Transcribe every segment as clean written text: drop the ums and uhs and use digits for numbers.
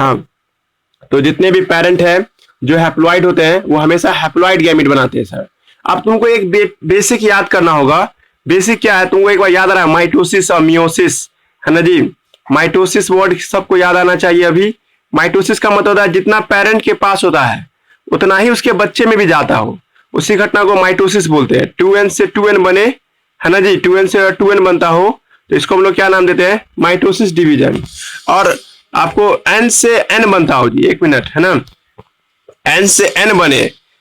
हाँ, तो जितने भी पेरेंट है जो हैप्लॉइड होते हैं वो हमेशा हैप्लॉइड गैमेट बनाते हैं सर। अब तुमको एक बेसिक याद करना होगा। बेसिक क्या है तुमको एक बार याद आ रहा है, माइटोसिस और मियोसिस, है ना जी। माइटोसिस वर्ड सबको याद आना चाहिए अभी। माइटोसिस का मतलब होता है जितना पेरेंट के पास होता है उतना ही उसके बच्चे में भी जाता हो, उसी घटना को माइटोसिस बोलते हैं। 2n से 2n बने, है ना जी, 2n से 2n बनता हो तो इसको हम लोग क्या नाम देते हैं, माइटोसिस डिवीजन। और आपको n से n बनता हो जी, 1 मिनट, है ना, n से n बने,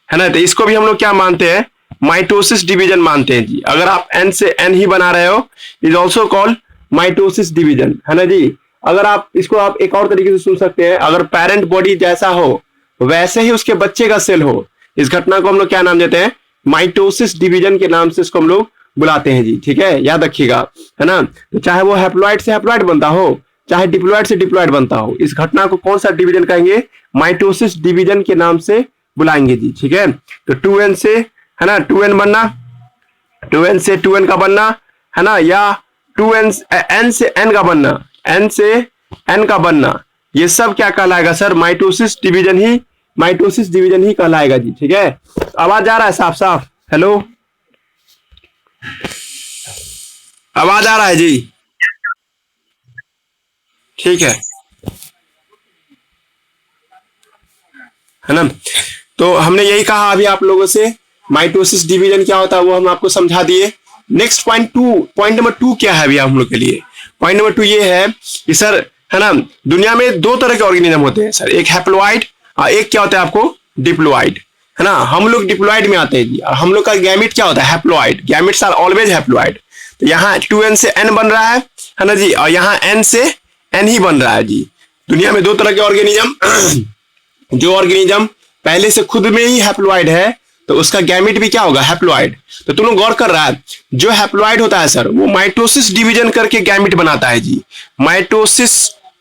है ना, तो इसको भी हम लोग क्या मानते हैं, माइटोसिस डिवीजन मानते हैं जी। अगर आप n से n ही बना रहे हो is also called mitosis division, है ना जी। अगर आप इसको आप एक और तरीके से सुन सकते हैं, अगर पेरेंट बॉडी जैसा हो वैसे ही उसके बच्चे का सेल हो, इस घटना को हम लोग क्या नाम देते हैं, माइटोसिस डिवीजन के नाम से इसको हम लोग बुलाते हैं जी। ठीक है, याद रखिएगा, है ना। तो चाहे वो हैप्लॉइड से हैप्लॉइड बनता हो, चाहे डिप्लॉइड से डिप्लॉइड बनता हो, इस घटना को कौन सा डिवीजन कहेंगे, माइटोसिस डिवीजन के नाम से बुलाएंगे जी। ठीक है, तो 2n से, है ना, 2n बनना, 2n से 2n का बनना, है ना, या 2n n से n का बनना, n से n का बनना, ये सब क्या कहलाएगा सर, माइटोसिस डिवीजन ही, माइटोसिस डिवीजन ही कहलाएगा जी। ठीक है, आवाज आ रहा है साफ साफ, हेलो, आवाज आ रहा है जी, ठीक है ना। तो हमने यही कहा अभी आप लोगों से, माइटोसिस डिवीजन क्या होता है वो हम आपको समझा दिए। नेक्स्ट पॉइंट नंबर 2 क्या है अभी हम लोग के लिए, पॉइंट नंबर 2 ये है कि सर, है ना, दुनिया में 2 तरह के ऑर्गेनिज्म होते हैं सर, एक हैप्लॉइड और एक क्या होता है आपको, डिप्लॉइड, है ना। हम लोग डिप्लॉइड में आते हैं जी, और हम लोग का गैमेट क्या होता है, haploid, gametes are always haploid. तो यहाँ 2n से n बन रहा है ना जी, और यहाँ n से n ही बन रहा है जी। दुनिया में 2 तरह के ऑर्गेनिज्म जो ऑर्गेनिज्म पहले से खुद में ही हैप्लॉइड है तो उसका गैमेट भी क्या होगा, हैप्लॉइड। तो तुम लोग गौर कर रहा है, जो हैप्लॉइड होता है सर वो माइटोसिस डिवीजन करके गैमेट बनाता है जी, माइटोसिस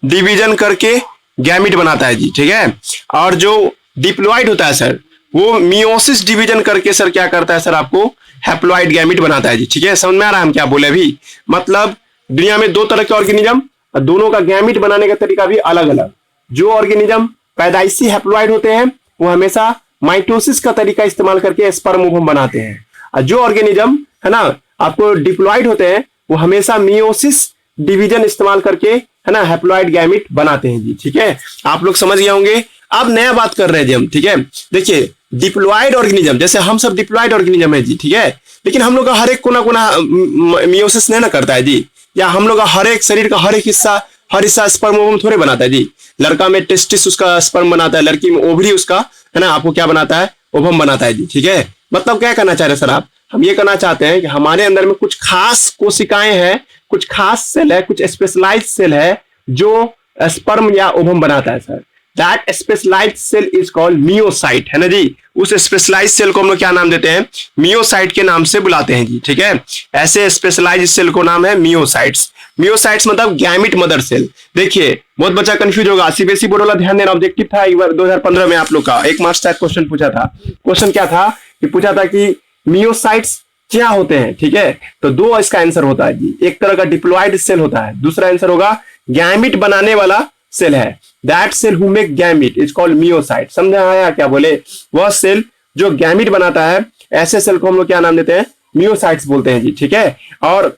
डिवीजन करके गैमेट बनाता है जी। ठीक है, और जो डिप्लॉइड होता है सर वो मियोसिस डिवीजन करके सर क्या करता है सर, आपको हैप्लॉइड गैमेट बनाता है जी। ठीक है, समझ में आ रहा है हम क्या बोले अभी, मतलब दुनिया में 2 तरह के ऑर्गेनिज्म और दोनों का गैमेट बनाने का तरीका भी अलग अलग। जो ऑर्गेनिज्म पैदाइशी हैप्लॉइड होते हैं वो हमेशा माइटोसिस का तरीका इस्तेमाल करके स्पर्म ओवम बनाते हैं, और जो ऑर्गेनिज्म, है ना, आपको डिप्लॉइड होते हैं वो हमेशा मियोसिस डिवीजन इस्तेमाल करके, है ना, हैप्लॉइड गैमेट बनाते हैं जी। ठीक है, आप लोग समझ गए होंगे। अब नया बात कर रहे हैं जी हम, ठीक है। देखिए डिप्लॉइड ऑर्गेनिज्म, जैसे हम सब डिप्लॉइड ऑर्गेनिज्म है जी, ठीक है, लेकिन हम लोग का हर एक कोना कोना मियोसिस नहीं ना करता है जी, या हम लोग का हर एक शरीर का हर एक हिस्सा, हर हिस्सा स्पर्म ओवम थोड़े बनाता है जी। लड़का में टेस्टिस उसका स्पर्म बनाता है, लड़की में ओवरी उसका, है ना, आपको क्या बनाता है, ओवम बनाता है जी। ठीक है, मतलब क्या कहना चाह रहे हैं सर आप, हम ये कहना चाहते हैं कि हमारे अंदर में कुछ खास कोशिकाएं हैं, कुछ खास सेल है, कुछ स्पेशलाइज्ड सेल है जो स्पर्म या ओवम बनाता है sir. That specialized cell is called meiocyte, है ना जी। उस स्पेशलाइज्ड सेल को हम लोग क्या नाम देते हैं, मियोसाइट के नाम से बुलाते हैं जी। ठीक है, ऐसे स्पेशलाइज्ड सेल को नाम है मियोसाइट्स। मियोसाइट्स मतलब गैमेट मदर सेल। देखिए बहुत बच्चा कंफ्यूज होगा, सीबीएसई बोर्ड वाला ध्यान देना, ऑब्जेक्टिव था एक बार 2015 में आप लोग का 1 मार्क्स तक क्वेश्चन पूछा था। क्वेश्चन क्या था कि पूछा था कि मियोसाइट्स क्या होते हैं। ठीक है, तो 2 इसका आंसर होता है जी, एक तरह का डिप्लॉइड सेल होता है, दूसरा आंसर होगा गैमेट बनाने वाला सेल है। That cell who make gamete is called meiocyte. समझा आया क्या बोले, वह सेल जो गैमेट बनाता है, ऐसे सेल को हम लोग क्या नाम देते हैं, मियोसाइट्स बोलते हैं जी। ठीक है, और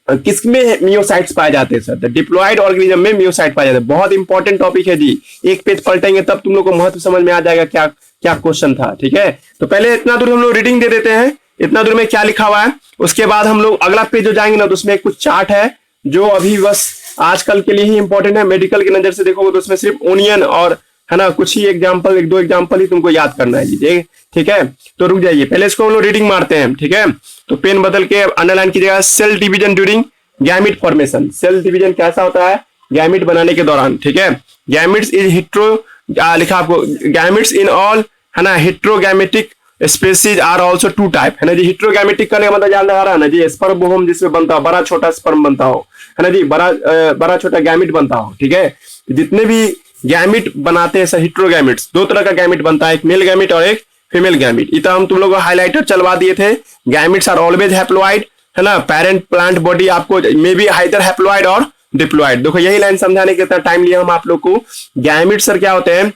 किसमें मियोसाइट्स पाए जाते हैं सर, तो डिप्लॉइड ऑर्गेनिज्म में मियोसाइट पाए जाते हैं। बहुत इंपॉर्टेंट टॉपिक है जी, एक पेज पलटेंगे तब तुम लोग को महत्व समझ में आ जाएगा क्या क्या क्वेश्चन था। ठीक है, तो पहले इतना दूर हम लोग रीडिंग दे देते हैं, इतना दूर में क्या लिखा हुआ है, उसके बाद हम लोग अगला पेज जो जाएंगे ना तो उसमें कुछ चार्ट है जो अभी बस आजकल के लिए ही इंपॉर्टेंट है। मेडिकल की नजर से देखोगे तो उसमें सिर्फ ओनियन और, है ना, कुछ ही एग्जाम्पल, 1-2 एग्जाम्पल ही तुमको याद करना है जी। ठीक है, तो रुक जाइए, पहले इसको हम लोग रीडिंग मारते हैं। ठीक है, तो पेन बदल के अंडरलाइन कीजिएगा, cell division during gamete formation. Cell division कैसा होता है, गैमेट बनाने के दौरान। ठीक है, गैमेट्स इज हिट्रो, लिखा आपको, गैमेट्स इन ऑल, है ना, हिट्रोगैमेटिक स्पेसीज आर ऑल्सो 2 टाइप, है ना जी। हिट्रोगैमेटिक करने का मतलब जान रहा है ना जी, स्पर्म ओवम जिसमें बनता हो, बड़ा छोटा स्पर्म बनता हो, है ना जी, बड़ा छोटा गैमेट बनता हो। ठीक है, जितने भी गैमेट बनाते हैं सर, हिट्रोगैमेट्स 2 तरह का गैमेट बनता है, एक मेल गैमेट और एक फीमेल गैमेट। इतना हम तुम लोग को हाईलाइटर चलवा दिए थे। गैमेट्स आर ऑलवेज हैप्लॉइड, है ना, पेरेंट प्लांट बॉडी आपको मे बी आइदर हैप्लॉइड और डिप्लॉयड। देखो यही लाइन समझाने के कितना टाइम लिया हम आप लोग को। गैमिट सर क्या होते हैं,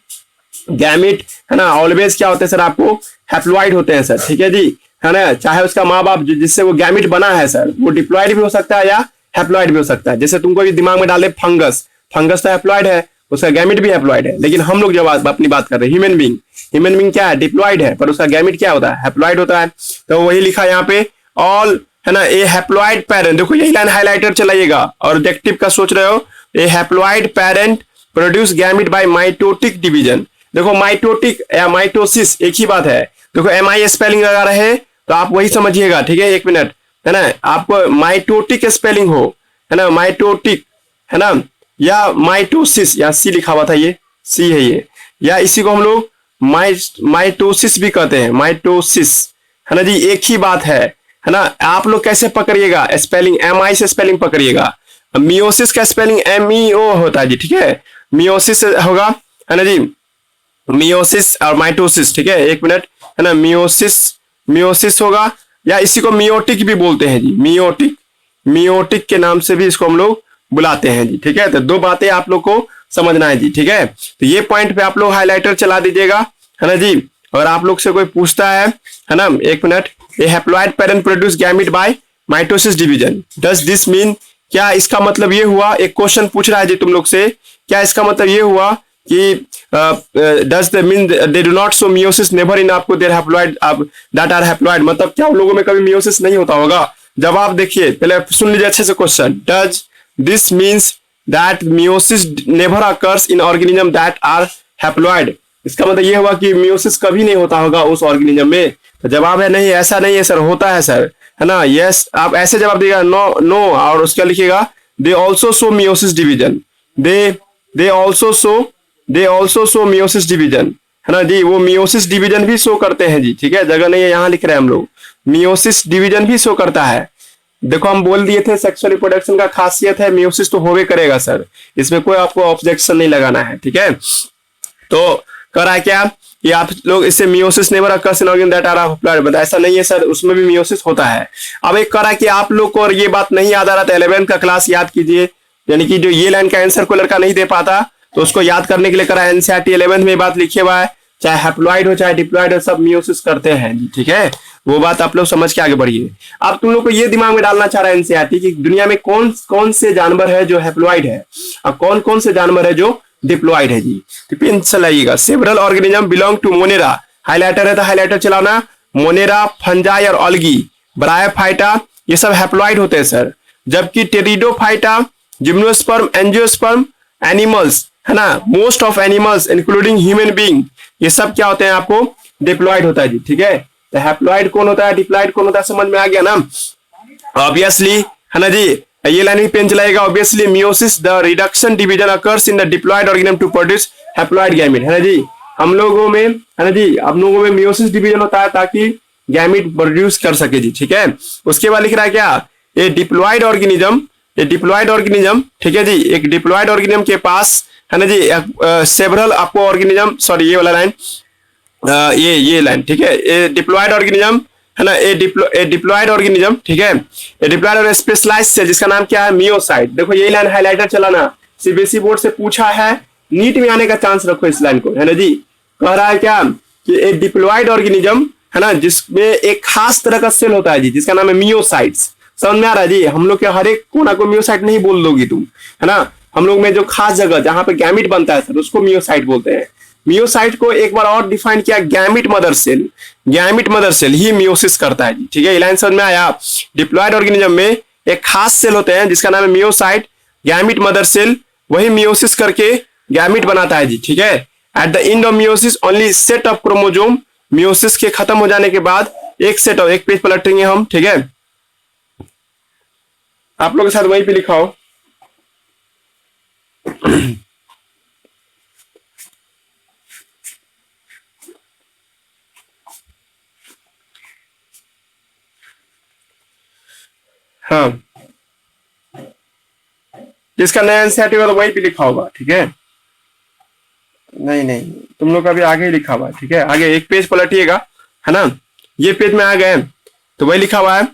गैमिट है ना ऑलवेज क्या होते हैं सर, आपको हैप्लॉइड होते हैं सर, ठीक है जी, है ना। चाहे उसका माँ बाप जिससे वो गैमिट बना है सर, वो डिप्लॉयड भी हो सकता है या हैप्लॉइड भी हो सकता है। जैसे तुमको भी दिमाग में डाले फंगस, फंगस तो हैप्लॉइड है, उसका गैमिट भी हैप्लॉइड है। लेकिन हम लोग जब अपनी बात कर रहे हैं ह्यूमन बींग, ह्यूमन बींग क्या है, डिप्लॉयड है, पर उसका गैमिट क्या होता है, हैप्लॉइड होता है। तो वही लिखा यहाँ पे ऑल, है ना, ए हैप्लॉइड पेरेंट। देखो यही लाइन हाईलाइटर चलाइएगा और ऑब्जेक्टिव का सोच रहे हो, a haploid parent produce gamete by mitotic division. देखो माइटोटिक या माइटोसिस एक ही बात है। देखो MI स्पेलिंग लगा रहे तो आप वही समझिएगा, ठीक है, एक मिनट, है ना। आपको माइटोटिक स्पेलिंग हो, है ना, माइटोटिक, है ना, या माइटोसिस, या सी लिखा हुआ था, ये सी है ये, या इसी को हम लोग माइटोसिस भी कहते हैं, माइटोसिस, है ना जी, एक ही बात है ना। आप लोग कैसे पकड़िएगा स्पेलिंग, MI से स्पेलिंग पकड़िएगा। मियोसिस का स्पेलिंग MEO होता है जी, ठीक है, मियोसिस होगा, है ना जी, मियोसिस और माइटोसिस, ठीक है, एक मिनट, है ना, मियोसिस, मियोसिस होगा, या इसी को मियोटिक भी बोलते हैं जी, मियोटिक, मियोटिक के नाम से भी इसको हम लोग बुलाते हैं जी, ठीक है। तो दो बातें आप लोग को समझना है जी, ठीक है। तो ये पॉइंट पे आप लोग हाईलाइटर चला दीजिएगा, है ना जी। और आप लोग से कोई पूछता है ना, एक minute, A haploid parent produce gamete by mitosis division, does this mean, क्या इसका मतलब ये हुआ, एक क्वेश्चन पूछ रहा है जी तुम लोग से, क्या इसका मतलब ये हुआ कि does the mean they do not show meiosis never in, आपको their haploid that are haploid, मतलब क्या उन लोगों में कभी मियोसिस नहीं होता होगा। जवाब देखिए, पहले सुन लीजिए अच्छे से question, does this means that meiosis never occurs in organism that are haploid, इसका मतलब ये हुआ कि मियोसिस कभी नहीं होता होगा उस ऑर्गेनिज्म में। तो जवाब है नहीं, ऐसा नहीं है सर, होता है सर, है ना, यस। आप ऐसे जवाब देगा नो नो, और उसका लिखिएगा they also show meiosis division, they also show meiosis division, है ना जी, वो मियोसिस डिवीजन भी शो करते हैं जी, ठीक है, जगह नहीं है यहाँ लिख रहे हैं हम लोग, मियोसिस डिवीजन भी शो करता है। देखो हम बोल दिए थे सेक्सुअल रिप्रोडक्शन का खासियत है मियोसिस तो होवे करेगा सर, इसमें कोई आपको ऑब्जेक्शन नहीं लगाना है, ठीक है। तो कर रहा है क्या कि आप लोग इससे meiosis never occurs in organ that are haploid, but ऐसा नहीं है सर, उसमें भी मियोसिस होता है। अब एक कर रहा है कि आप लोग को और ये बात नहीं याद आ रहा था, 11th का क्लास याद कीजिए, यानी कि जो ये लाइन का आंसर को लड़का नहीं दे पाता तो उसको याद करने के लिए करा एनसीईआरटी 11th में बात लिखे हुआ है, चाहे हैप्लॉइड हो चाहे डिप्लॉइड हो, सब मियोसिस करते हैं जी, ठीक है, वो बात आप लोग समझ के आगे बढ़िए। अब तुम लोग को ये दिमाग में डालना चाह रहा है एनसीईआरटी कि दुनिया में कौन कौन से जानवर है जो हैप्लॉइड है और कौन कौन से जानवर है जो डिप्लॉइड है जी। तो पेन चलाइएगा, several organism belong to Monera, highlighter है तो हाईलाइटर चलाना, मोनेरा, फंजाई और ऑल्गी, ब्रायोफाइटा, ये सब हैप्लॉइड होते हैं सर। जबकि टेरिडोफाइटा, जिम्नोस्पर्म, एंजियोस्पर्म एनिमल्स, है ना, most of animals including human being, ये सब क्या होते हैं आपको डिप्लॉइड होता है जी, ठीक है। तो हैप्लॉइड कौन होता है, डिप्लॉइड कौन होता है, समझ में आ गया ना, ऑब्वियसली, है ना जी। ये लाइन भी पेन चलाएगा, obviously meiosis the reduction division occurs in the diploid organism to produce haploid gamete, है ना जी। हम लोगों में, है ना जी, हम लोगों में मियोसिस डिवीजन होता है ताकि गैमेट प्रोड्यूस कर सके जी, ठीक है। उसके बाद लिख रहा है क्या, ए डिप्लॉइड ऑर्गेनिज्म, ए डिप्लॉइड ऑर्गेनिज्म, ठीक है जी, एक डिप्लॉइड ऑर्गेनिज्म के पास, है ना जी, सेवरल आपको ऑर्गेनिज्म, सॉरी ये वाला लाइन, ये लाइन, ठीक है, ए डिप्लॉइड ऑर्गेनिज्म, है ना, ए डिप्लॉइड ऑर्गेनिज्म, ठीक है, ए डिप्लॉइड और स्पेशलाइज्ड सेल जिसका नाम क्या है मियोसाइट। देखो यही लाइन हाईलाइटर चलाना, सीबीएसई बोर्ड से पूछा है, नीट में आने का चांस रखो इस लाइन को, है ना जी। कह रहा है क्या कि ए डिप्लॉइड ऑर्गेनिज्म, है ना, जिसमें एक खास तरह का सेल होता है जी जिसका नाम है मियोसाइट्स। समझ में आ रहा है जी, हम लोग के हर एक कोना को मियोसाइट नहीं बोल दोगी तुम, है ना, हम लोग में जो खास जगह जहां पे गैमिट बनता है सर उसको मियोसाइट बोलते हैं। मियोसाइट को एक बार और डिफाइन किया, gamete mother cell, gamete mother cell ही मियोसिस करता है जी, ठीक है। लाइन समझ में आया। डिप्लॉइड ऑर्गेनिज्म में एक खास सेल होते हैं जिसका नाम है मियोसाइट, गैमिट मदर सेल, वही मियोसिस करके गैमिट बनाता है जी, ठीक है। At the end of meiosis only set of chromosome, meiosis के खत्म हो जाने के बाद एक सेट ऑफ, एक पेज पलटेंगे हम, ठीक है, आप लोग के साथ वहीं पे लिखा हो। हाँ, जिसका नया एनसीईआरटी होगा तो वहीं पे लिखा होगा, ठीक है। नहीं नहीं, तुम लोग का भी आगे ही लिखा हुआ है, ठीक है, आगे एक पेज पलटिएगा, है ना, ये पेज में आ गए तो वही लिखा हुआ है,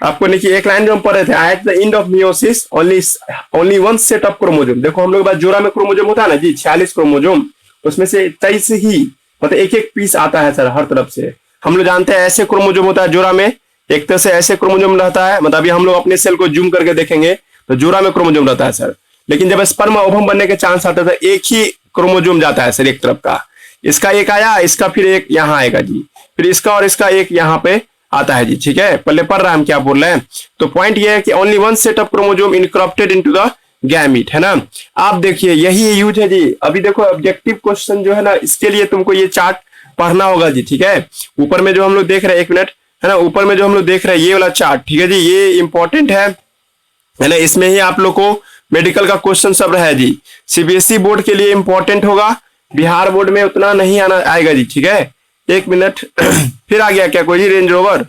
आपको देखिए एक लाइन जो हम पढ़ रहे थे, at the end of meiosis only one set of chromosome. देखो हम लोग के पास जोड़ा में क्रोमोजोम होता है ना जी, 46 क्रोमोजोम, उसमें से 23 ही मतलब एक एक पीस आता है सर हर तरफ से। हम लोग जानते हैं ऐसे क्रोमोजोम होता है जोड़ा में, एक तरह से ऐसे क्रोमोजोम रहता है, मतलब अभी हम लोग अपने सेल को जूम करके देखेंगे तो जोड़ा में क्रोमोजोम रहता है सर। लेकिन जब स्पर्म ओवम बनने के चांस आता है तो एक ही क्रोमोजोम जाता है सर एक तरफ का, इसका एक आया, इसका फिर एक यहाँ आएगा जी, फिर इसका और इसका एक यहाँ पे आता है जी। ठीक है, पहले पढ़ रहा है हम क्या बोल रहे हैं। तो पॉइंट ये है कि only one set of chromosome encrypted into the gamete, है ना। आप देखिए यही यूज है जी। अभी देखो ऑब्जेक्टिव क्वेश्चन जो है ना, इसके लिए तुमको ये चार्ट पढ़ना होगा जी। ठीक है, ऊपर में जो हम लोग देख रहे हैं, एक मिनट, है ना, ऊपर में जो हम लोग देख रहे हैं ये वाला चार्ट, ठीक है जी, ये इंपॉर्टेंट है ना। इसमें ही आप लोग को मेडिकल का क्वेश्चन सब रहा है जी। सीबीएसई बोर्ड के लिए इंपॉर्टेंट होगा, बिहार बोर्ड में उतना नहीं आना आएगा जी। ठीक है, एक मिनट फिर आ गया क्या कोई जी, रेंज रोवर?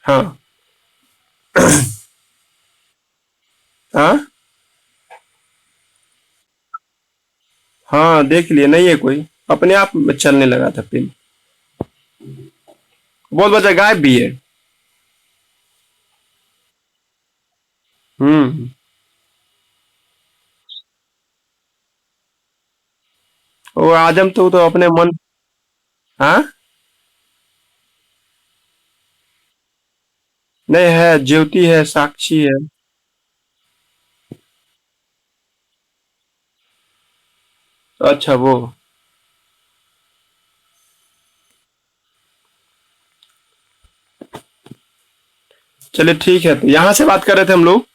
हाँ हाँ हाँ, देख लिए, नहीं है कोई, अपने आप चलने लगा था पिन। बहुत बच्चा गायब भी है। हम्म। वो आजम तो अपने मन। हाँ, नहीं है, ज्योति है, साक्षी है। अच्छा वो, चलिए ठीक है, तो यहाँ से बात कर रहे थे हम लोग।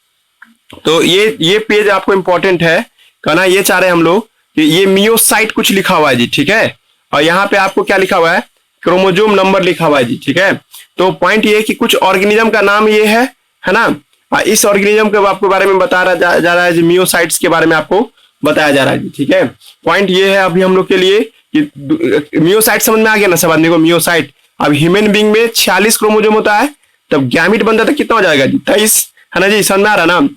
तो ये पेज आपको इंपॉर्टेंट है, कहना ये चाह रहे हैं हम लोग कि ये मियोसाइट कुछ लिखा हुआ है जी। ठीक है, और यहाँ पे आपको क्या लिखा हुआ है, क्रोमोजोम नंबर लिखा हुआ है जी। ठीक है, तो पॉइंट ये है कि कुछ ऑर्गेनिज्म का नाम ये है ना। इस ऑर्गेनिज्म के आपको बारे में बता रहा जा रहा है जी, मियोसाइट्स के बारे में आपको बताया जा रहा है जी। ठीक है, पॉइंट ये है अभी हम लोग के लिए कि मियोसाइट समझ में आ गया ना सब आदमी को, मियोसाइट। अब ह्यूमन बींग में 46 क्रोमोजोम होता है, तब गैमिट बनता था कितना हो जाएगा जी, 23, है ना जी, समझ में आ रहा ना।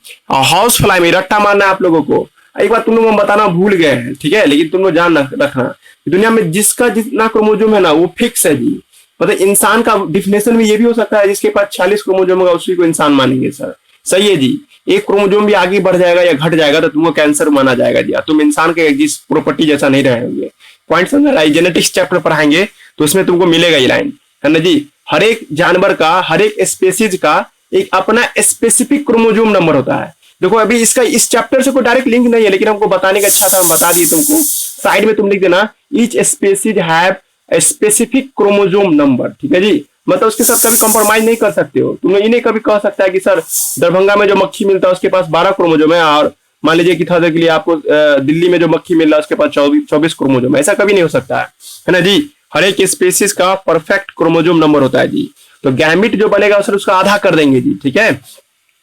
हाउस फ्लाई में रट्टा मारना है आप लोगों को। एक बार तुम लोग हम बताना भूल गए हैं, ठीक है, लेकिन तुम लोग जान रखना, दुनिया में जिसका जितना क्रोमोजोम है ना वो फिक्स है जी। मतलब इंसान का डिफिनेशन भी ये भी हो सकता है, जिसके पास 46 क्रोमोजोम होगा उसी को इंसान मानेंगे सर। सही है जी, एक क्रोमोजोम भी आगे बढ़ जाएगा या घट जाएगा तो तुमको कैंसर माना जाएगा जी, तुम इंसान के जिस प्रॉपर्टी जैसा नहीं रहेंगे। पॉइंट समझ रहा है, जेनेटिक्स चैप्टर पढ़ाएंगे तो उसमें तुमको मिलेगा ये लाइन, है ना जी। हर एक जानवर का, हर एक स्पेसीज का एक अपना स्पेसिफिक क्रोमोजोम नंबर होता है। देखो अभी इसका इस चैप्टर से कोई डायरेक्ट लिंक नहीं है, लेकिन हमको बताने का अच्छा था, हम बता दिए तुमको। साइड में तुम लिख देना each species have specific chromosome number, ठीक है जी। मतलब उसके साथ कभी कॉम्प्रोमाइज नहीं कर सकते हो तुम। इन्हें कभी कह सकता है कि सर दरभंगा में जो मक्खी मिलता है उसके पास 12 क्रोमोजोम है, और मान लीजिए कि थोड़ा देर के लिए आपको दिल्ली में जो मक्खी मिल रहा है उसके पास 24 क्रोमोजोम, ऐसा कभी नहीं हो सकता है ना जी। हर एक स्पेसीज का परफेक्ट क्रोमोजोम नंबर होता है जी। तो गैमिट जो बनेगा सर उसका आधा कर देंगे जी, ठीक है,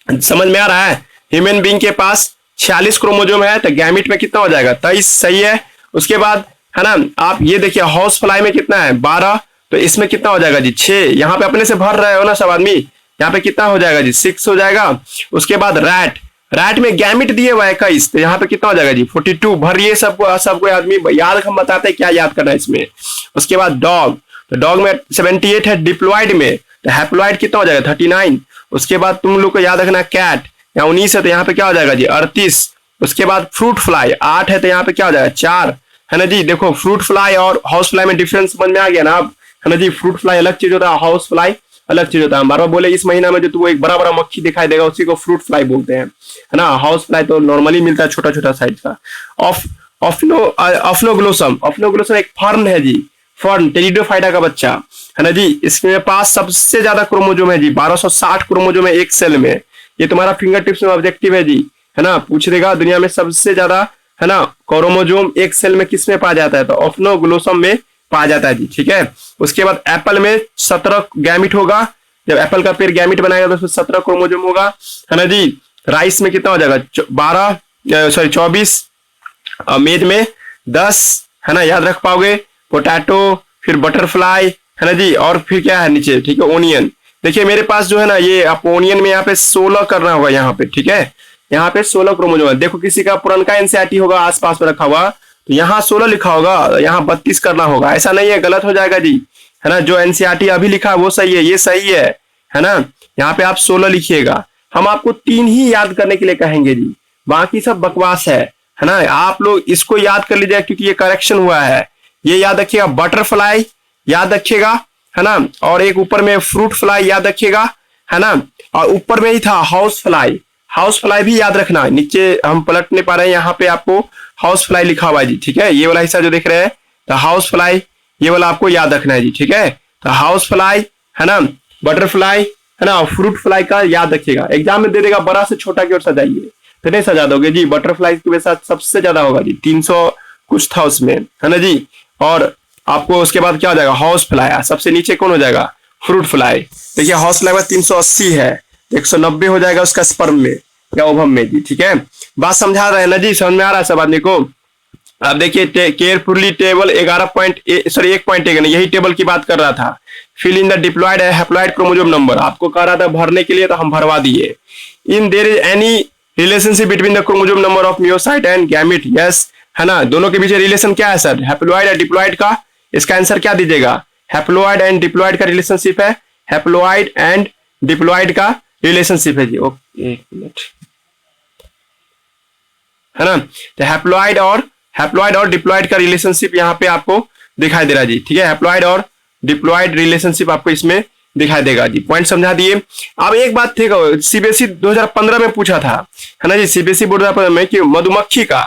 समझ में आ रहा है। ह्यूमन बींग के पास 46 क्रोमोजोम है तो गैमिट में कितना हो जाएगा, 23, सही है। उसके बाद है ना, आप ये देखिए हाउस फ्लाई में कितना है, 12, तो इसमें कितना हो जाएगा जी, 6। यहाँ पे अपने से भर रहे हो ना सब आदमी, यहाँ पे कितना हो जाएगा जी, 6 हो जाएगा। उसके बाद रैट, रैट में गैमिट दिए हुआ है 21, तो यहाँ पे कितना हो जाएगा जी, 42। भरिए सबको आदमी याद, हम बताते हैं क्या याद करना है इसमें। उसके बाद डॉग, तो डॉग में 78 है, डिप्लॉइड में तो हैप्लॉइड कितना हो जाएगा, 39। उसके बाद तुम लोग को याद रखना कैट, यहाँ 19 है तो यहाँ पे क्या हो जाएगा जी, 38। उसके बाद फ्रूट फ्लाई 8 है तो यहाँ पे क्या हो जाएगा, 4, है ना जी। देखो फ्रूट फ्लाई और हाउस फ्लाई में डिफरेंस समझ में आ गया ना आप, है ना जी। फ्रूट फ्लाई अलग चीज होता है, हाउस फ्लाई अलग चीज होता है। बार बार बोले इस महीना में जो तुमको एक बड़ा बड़ा मक्खी दिखाई देगा उसी को फ्रूट फ्लाई बोलते हैं, है ना। हाउस फ्लाई तो नॉर्मली मिलता है छोटा छोटा साइज का। ऑफ्नोग्लोसम, ऑफ्नोग्लोसम एक फर्न है जी, फर्न टेरिडोफाइटा का बच्चा, है ना जी। इसके पास सबसे ज्यादा क्रोमोजोम है जी, 1260 क्रोमोजोम है एक सेल में। ये तुम्हारा फिंगर टिप्स में ऑब्जेक्टिव है जी, है ना, पूछ देगा दुनिया में सबसे ज्यादा, है ना, क्रोमोजोम एक सेल में किस में पाया जाता है, तो ऑफ्नोग्लोसम में पाया जाता है जी, ठीक है। उसके बाद एप्पल में 17 गैमिट होगा, जब एप्पल का पेड़ गैमिट बनाएगा तो उसमें 17 क्रोमोजोम होगा, है ना जी। राइस में कितना हो जाएगा, 24, मेज में 10, है ना, याद रख पाओगे। पोटैटो, फिर बटरफ्लाई, है ना जी, और फिर क्या है नीचे, ठीक है, ओनियन। देखिए मेरे पास जो है ना, ये आप ओनियन में यहाँ पे 16 करना होगा, यहाँ पे ठीक है, यहाँ पे 16 क्रोमोजोम है। देखो किसी का पुरानका एनसीईआरटी होगा आसपास में रखा हुआ, तो यहाँ 16 लिखा होगा, यहाँ 32 करना होगा। ऐसा नहीं है, गलत हो जाएगा जी, है ना। जो एनसीईआरटी अभी लिखा है वो सही है, ये सही है ना। यहाँ पे आप 16 लिखिएगा। हम आपको 3 ही याद करने के लिए कहेंगे जी, बाकी सब बकवास है ना। आप लोग इसको याद कर लीजिएगा क्योंकि ये करेक्शन हुआ है। ये याद रखिएगा, बटरफ्लाई याद रखिएगा, है ना। और एक ऊपर में फ्रूट फ्लाई याद रखिएगा, है ना। और ऊपर में ही था हाउस फ्लाई, हाउस फ्लाई भी याद रखना। नीचे हम पलट नहीं पा रहे हैं, यहाँ पे आपको हाउस फ्लाई लिखा हुआ है जी, ठीक है। ये वाला हिस्सा जो देख रहे हैं, तो हाउस फ्लाई ये वाला आपको याद रखना है जी, ठीक है। तो हाउस फ्लाई, है ना, बटरफ्लाई, है ना, फ्रूट फ्लाई का याद रखिएगा। एग्जाम में दे देगा बड़ा से छोटा की ओर सजाइए, तो नहीं सजा दोगे जी। बटरफ्लाई के साथ सबसे ज्यादा होगा जी, 300 कुछ था उसमें, है ना जी। और आपको उसके बाद क्या हो जाएगा, हाउस फ्लाई। सबसे नीचे कौन हो जाएगा, फ्रूट फ्लाई। देखिए हाउस फ्लाई में 380 है, 190 हो जाएगा उसका स्पर्म में या ओवम में जी, ठीक है। बात समझा रहे हैं ना जी, समझ में आ रहा है सब आदमी को। अब देखिए केयरफुली टेबल 1.1 यही टेबल की बात कर रहा था। Fill in the diploid haploid chromosome number, आपको कह रहा था भरने के लिए, तो हम भरवा दिए। In their is any relationship between the chromosome number of meiocyte and gamete, yes, है ना। दोनों के बीच रिलेशन क्या है सर, हैप्लॉयड और डिप्लॉयड का। इसका आंसर क्या दीजिएगा, हैप्लॉयड एंड डिप्लॉयड का रिलेशनशिप है, हैप्लॉयड एंड डिप्लॉयड का रिलेशनशिप है जी। ओके एक मिनट, है ना। तो हैप्लॉयड और डिप्लॉयड का रिलेशनशिप यहाँ पे आपको दिखाई दे रहा है जी, ठीक है। हैप्लॉयड और डिप्लॉयड रिलेशनशिप आपको इसमें दिखाई देगा जी। पॉइंट समझा दिए। अब एक बात थी, सीबीएसई 2015 में पूछा था, है ना जी, सीबीएसई बोर्ड 2015 में कि मधुमक्खी का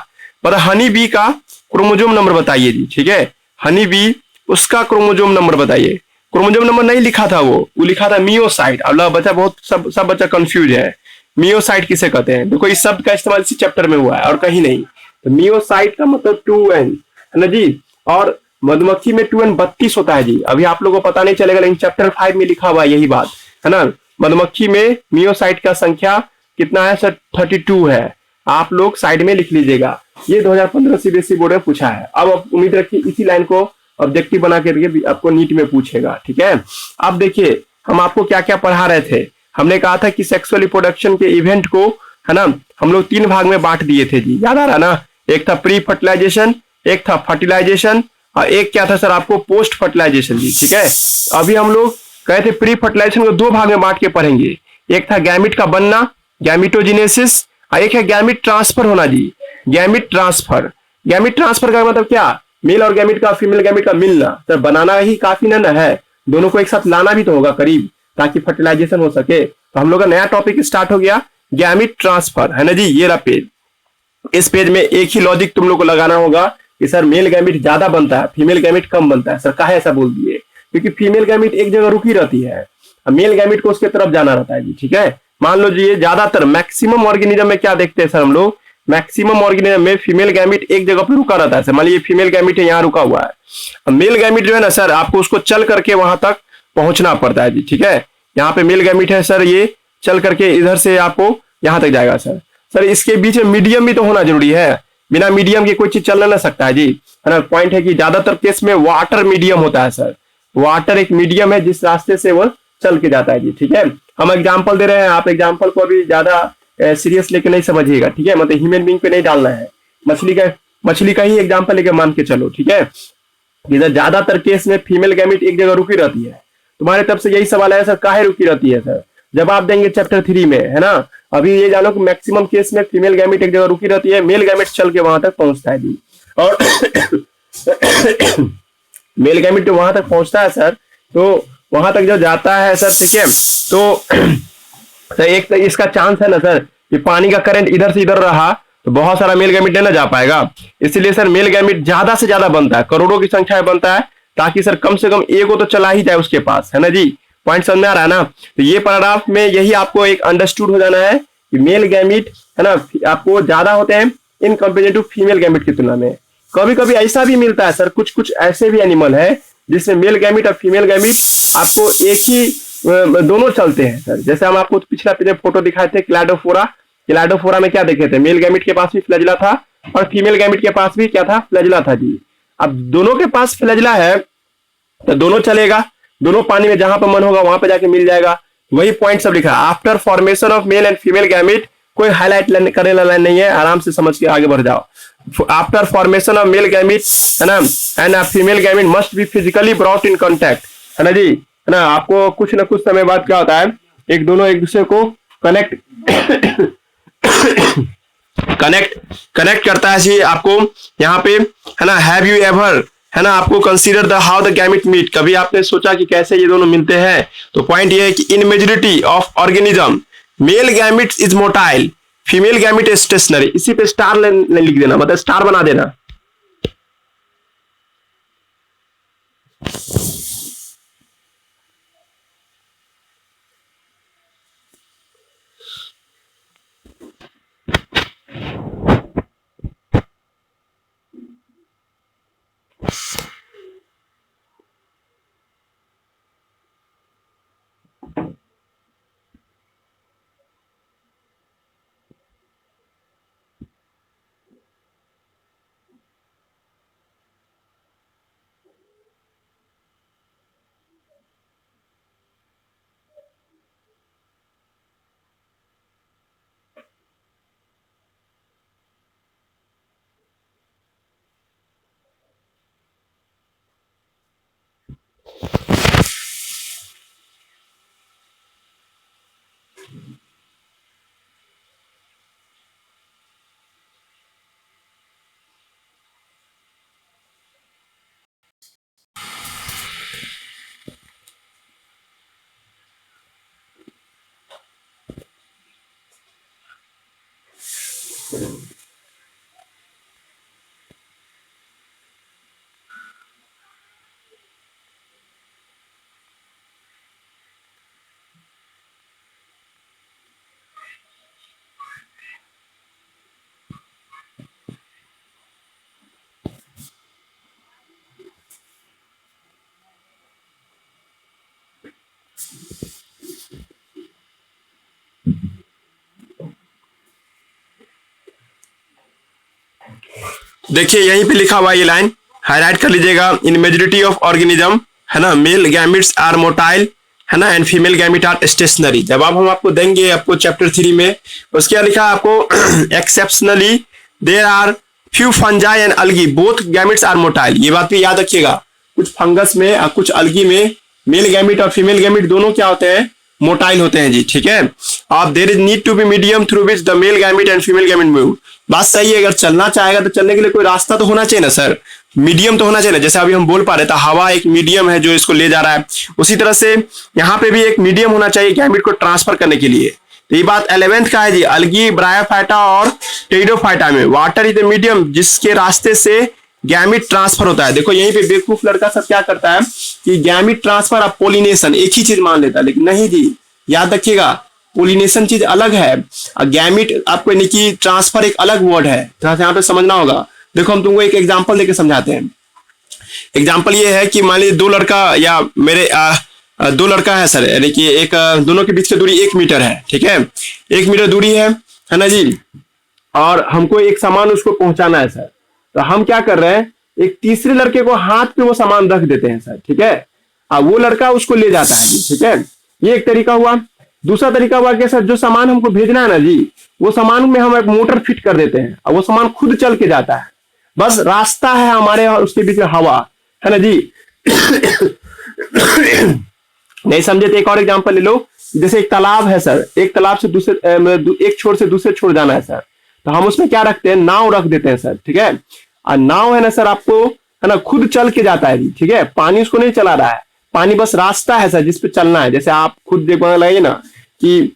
मतलब हनी बी का क्रोमोसोम नंबर बताइए जी, ठीक है। हनी बी उसका क्रोमोसोम नंबर बताइए। क्रोमोसोम नंबर नहीं लिखा था, वो लिखा था मियोसाइट। अब बच्चा बहुत सब बच्चा कंफ्यूज है, मियोसाइट किसे कहते हैं। देखो इस शब्द का इस्तेमाल इसी चैप्टर में हुआ है और कहीं नहीं। तो मियोसाइट का मतलब 2n, है ना जी। और मधुमक्खी में 2n 32 होता है जी। अभी आप लोगों को पता नहीं चलेगा, लेकिन चैप्टर 5 में लिखा हुआ है यही बात, है ना। मधुमक्खी में मियोसाइट का संख्या कितना है सर, 32 है। आप लोग साइड में लिख लीजिएगा। ये 2015 सीबीएसई बोर्ड में पूछा है। अब उम्मीद रखिए इसी लाइन को ऑब्जेक्टिव बना के आपको नीट में पूछेगा, ठीक है। अब देखिए हम आपको क्या क्या पढ़ा रहे थे। हमने कहा था कि सेक्सुअल रिप्रोडक्शन के इवेंट को, है ना, हम लोग 3 भाग में बांट दिए थे जी, याद आ रहा ना। एक था प्री फर्टिलाइजेशन, एक था फर्टिलाइजेशन, और एक क्या था सर आपको पोस्ट फर्टिलाइजेशन जी, ठीक है। अभी हम लोग कहे थे प्री फर्टिलाइजेशन को 2 भाग में बांट के पढ़ेंगे। एक था गैमिट का बनना, गैमिटोजिनेसिस, और एक है गैमिट ट्रांसफर होना जी, गैमिट ट्रांसफर। गैमिट ट्रांसफर का मतलब क्या, मेल और गैमिट का फीमेल गैमिट का मिलना। तो बनाना ही काफी ना है, दोनों को एक साथ लाना भी तो होगा करीब, ताकि फर्टिलाइजेशन हो सके। तो हम लोग का नया टॉपिक स्टार्ट हो गया, गैमिट ट्रांसफर, है ना जी। ये रहा पेज। इस पेज में एक ही लॉजिक तुम लोग को लगाना होगा कि सर मेल गैमिट ज्यादा बनता है, फीमेल गैमिट कम बनता है। सर काहे ऐसा बोल दिए, क्योंकि फीमेल गैमिट एक जगह रुकी रहती है, मेल गैमिट को उसके तरफ जाना रहता है जी, ठीक है। मान लो जी ये ज्यादातर मैक्सिमम ऑर्गेनिज्म में क्या देखते हैं सर हम लोग, मैक्सिमम ऑर्गेनिज्म में फीमेल गैमिट एक जगह पर रुका रहता है। मान लीजिए फीमेल गैमिट है, यहाँ रुका हुआ है। मेल गैमिट जो है ना सर, आपको उसको चल करके वहां तक पहुंचना पड़ता है जी, ठीक है। यहाँ पे मेल गैमिट है सर, ये चल करके इधर से आपको यहाँ तक जाएगा सर। सर इसके बीच में मीडियम भी तो होना जरूरी है, बिना मीडियम के कोई चीज चल ना सकता है जी, है ना। पॉइंट है कि ज्यादातर केस में वाटर मीडियम होता है सर, वाटर एक मीडियम है जिस रास्ते से वो चल के जाता है जी, ठीक है। हम एग्जाम्पल दे रहे हैं, आप एग्जाम्पल को अभी ज्यादा सीरियस लेके नहीं समझिएगा, ठीक है। मतलब ह्यूमन बीइंग पे नहीं डालना है, मछली का ही एग्जाम्पल लेके मान के चलो, ठीक है। इधर ज्यादातर केस में फीमेल गैमिट एक जगह रुकी रहती है। तुम्हारे तरफ से यही सवाल है सर, काहे रुकी रहती है सर, जवाब देंगे चैप्टर 3 में, है ना। अभी ये जानो कि मैक्सिमम केस में फीमेल गैमिट एक जगह रुकी रहती है, मेल गैमिट चल के वहां तक पहुंचता है जी। और मेल गैमिट तो वहां तक पहुंचता है सर, तो वहां तक जो जाता है सर, ठीक है। तो एक तो इसका चांस है ना सर कि पानी का करंट इधर से इधर रहा तो बहुत सारा मेल गैमिट नहीं ना जा पाएगा। इसलिए सर मेल गैमिट ज्यादा से ज्यादा बनता है, करोड़ों की संख्या में बनता है, ताकि सर कम से कम एक को तो चला ही जाए उसके पास, है ना जी। पॉइंट समझ में आ रहा है ना। तो ये पैराग्राफ में यही आपको एक अंडरस्टूड हो जाना है कि मेल गैमिट, है ना, आपको ज्यादा होते हैं in comparison to female gamete की तुलना में। कभी कभी ऐसा भी मिलता है सर, कुछ कुछ ऐसे भी एनिमल है जिसमें मेल गैमिट और फीमेल गैमिट आपको एक ही दोनों चलते हैं सर। जैसे हम आपको पिछला पेज में फोटो दिखाए थे क्लैडोफोरा, क्लैडोफोरा में क्या देखे थे, मेल गैमिट के पास भी फ्लैजिला था और फीमेल गैमिट के पास भी क्या था, फ्लैजिला था जी। अब दोनों के पास फ्लैजिला है तो दोनों चलेगा, दोनों पानी में जहां पर मन होगा वहां पे जाके मिल जाएगा। वही पॉइंट सब लिखा है। After formation of male and female gamete कोई हाईलाइट करने वाला नहीं है, आराम से समझ के आगे बढ़ जाओ। After formation of male gamete, है ना, and female gamete must be physically brought in contact, है ना जी, है ना। आपको कुछ ना कुछ समय बाद क्या होता है, एक दोनों एक दूसरे को कनेक्ट कनेक्ट करता है जी आपको यहाँ पे, है ना। हैव यू एवर, है ना, आपको consider the how the gamete meet, कभी आपने सोचा कि कैसे ये दोनों मिलते हैं? तो पॉइंट ये है कि in majority of organism male gamete is motile, female gamete is stationary. इसी पे स्टार लिख देना, मतलब स्टार बना देना। देखिए यहीं पे लिखा हुआ ये लाइन हाईलाइट कर लीजिएगा। इन मेजोरिटी ऑफ ऑर्गेनिज्म, है ना, मेल गैमिट्स आर मोटाइल, है ना, and female gamete are stationary. जब आप हम आपको देंगे आपको चैप्टर 3 में, उसके क्या लिखा आपको, exceptionally there are few fungi and algae both gametes are motile. ये बात भी याद रखिएगा, कुछ फंगस में और कुछ अलगी में मेल गैमिट और फीमेल गैमिट दोनों क्या होते हैं, मोटाइल होते हैं जी, ठीक है। अब there is need to be medium through which the male gamete and female gamete move. बात सही है, अगर चलना चाहेगा तो चलने के लिए कोई रास्ता तो होना चाहिए ना सर, मीडियम तो होना चाहिए ना। जैसे अभी हम बोल पा रहे थे हवा एक मीडियम है जो इसको ले जा रहा है, उसी तरह से यहाँ पे भी एक मीडियम होना चाहिए गैमिट को ट्रांसफर करने के लिए। तो ये बात 11th का है जी, अलगी, ब्रायोफाइटा और टेरिडोफाइटा में वाटर इज द मीडियम जिसके रास्ते से गैमिट ट्रांसफर होता है। देखो यहीं पे बेवकूफ लड़का सब क्या करता है कि गैमिट ट्रांसफर और पोलिनेशन एक ही चीज मान लेता है, लेकिन नहीं जी, याद रखिएगा पोलिनेशन चीज अलग है और गैमिट आपको यानी कि ट्रांसफर एक अलग वर्ड है, थोड़ा सा यहाँ पे समझना होगा। देखो हम तुमको एक एग्जांपल देके समझाते हैं। एग्जांपल ये है कि मान लीजिए दो लड़का या मेरे दो लड़का है सर, यानी कि एक दोनों के बीच की दूरी 1 मीटर है, ठीक है, 1 मीटर दूरी है ना जी, और हमको एक सामान उसको पहुंचाना है सर। तो हम क्या कर रहे हैं, एक तीसरे लड़के को हाथ पे वो सामान रख देते हैं सर, ठीक है, वो लड़का उसको ले जाता है जी, ठीक है। ये एक तरीका हुआ। दूसरा तरीका हुआ कि सर जो सामान हमको भेजना है ना जी, वो सामान में हम एक मोटर फिट कर देते हैं और वो सामान खुद चल के जाता है, बस रास्ता है हमारे और उसके बीच में हवा, है ना जी। नहीं समझे तो एक और एग्जांपल ले लो। जैसे एक तालाब है सर, एक तालाब से दूसरे एक छोर से दूसरे छोर जाना है सर, तो हम उसमें क्या रखते हैं, नाव रख देते हैं सर, ठीक है। और नाव है ना सर आपको, है ना, खुद चल के जाता है जी, ठीक है, पानी उसको नहीं चला रहा है, पानी बस रास्ता है सर जिसपे चलना है। जैसे आप खुद देखने लगे ना कि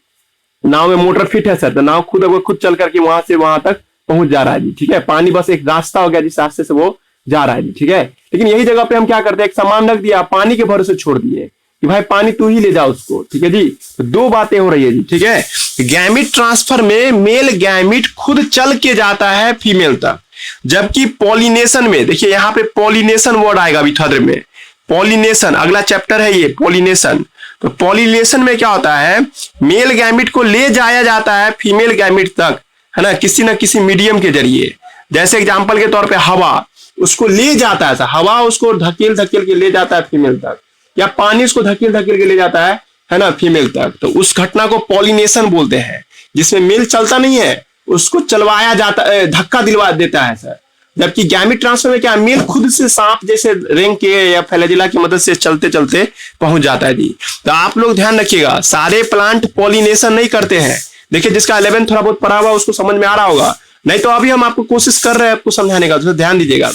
नाव में मोटर फिट है सर, तो नाव खुद चल करके वहां से वहां तक पहुंच जा रहा है जी, ठीक है। पानी बस एक रास्ता हो गया जिस रास्ते से वो जा रहा है जी, ठीक है। लेकिन यही जगह पे हम क्या करते हैं, एक सामान रख दिया, पानी के भरोसे छोड़ दिए कि भाई पानी तू ही ले जा उसको, ठीक है जी। तो दो बातें हो रही है जी, ठीक है। गैमिट ट्रांसफर में मेल गैमिट खुद चल के जाता है फीमेल तक, जबकि पॉलिनेशन में देखिए यहाँ पे पॉलिनेशन वर्ड आएगा अभी थोड़ी देर में। पॉलिनेशन अगला चैप्टर है ये, पॉलिनेशन। तो पॉलिनेशन में क्या होता है, मेल गैमिट को ले जाया जाता है फीमेल गैमिट तक, है ना, किसी ना किसी मीडियम के जरिए। जैसे एग्जांपल के तौर पे हवा उसको ले जाता है, हवा उसको धकेल धकेल के ले जाता है फीमेल तक, या पानी उसको धकेल धकेल के ले जाता है ना, फीमेल तक। तो उस घटना को पॉलिनेशन बोलते हैं। जिसमें मेल चलता नहीं है उसको चलवाया जाता, धक्का दिलवा देता है सर। जबकि गैमेट ट्रांसफर में क्या, मेल खुद से सांप जैसे रेंग के या फ्लैजेला की मदद से चलते चलते पहुंच जाता है जी। तो आप लोग ध्यान रखिएगा, सारे प्लांट पॉलिनेशन नहीं करते हैं। देखिए जिसका 11 थोड़ा बहुत पढ़ा हुआ उसको समझ में आ रहा होगा, नहीं तो अभी हम आपको कोशिश कर रहे हैं आपको समझाने का, तो ध्यान दीजिएगा।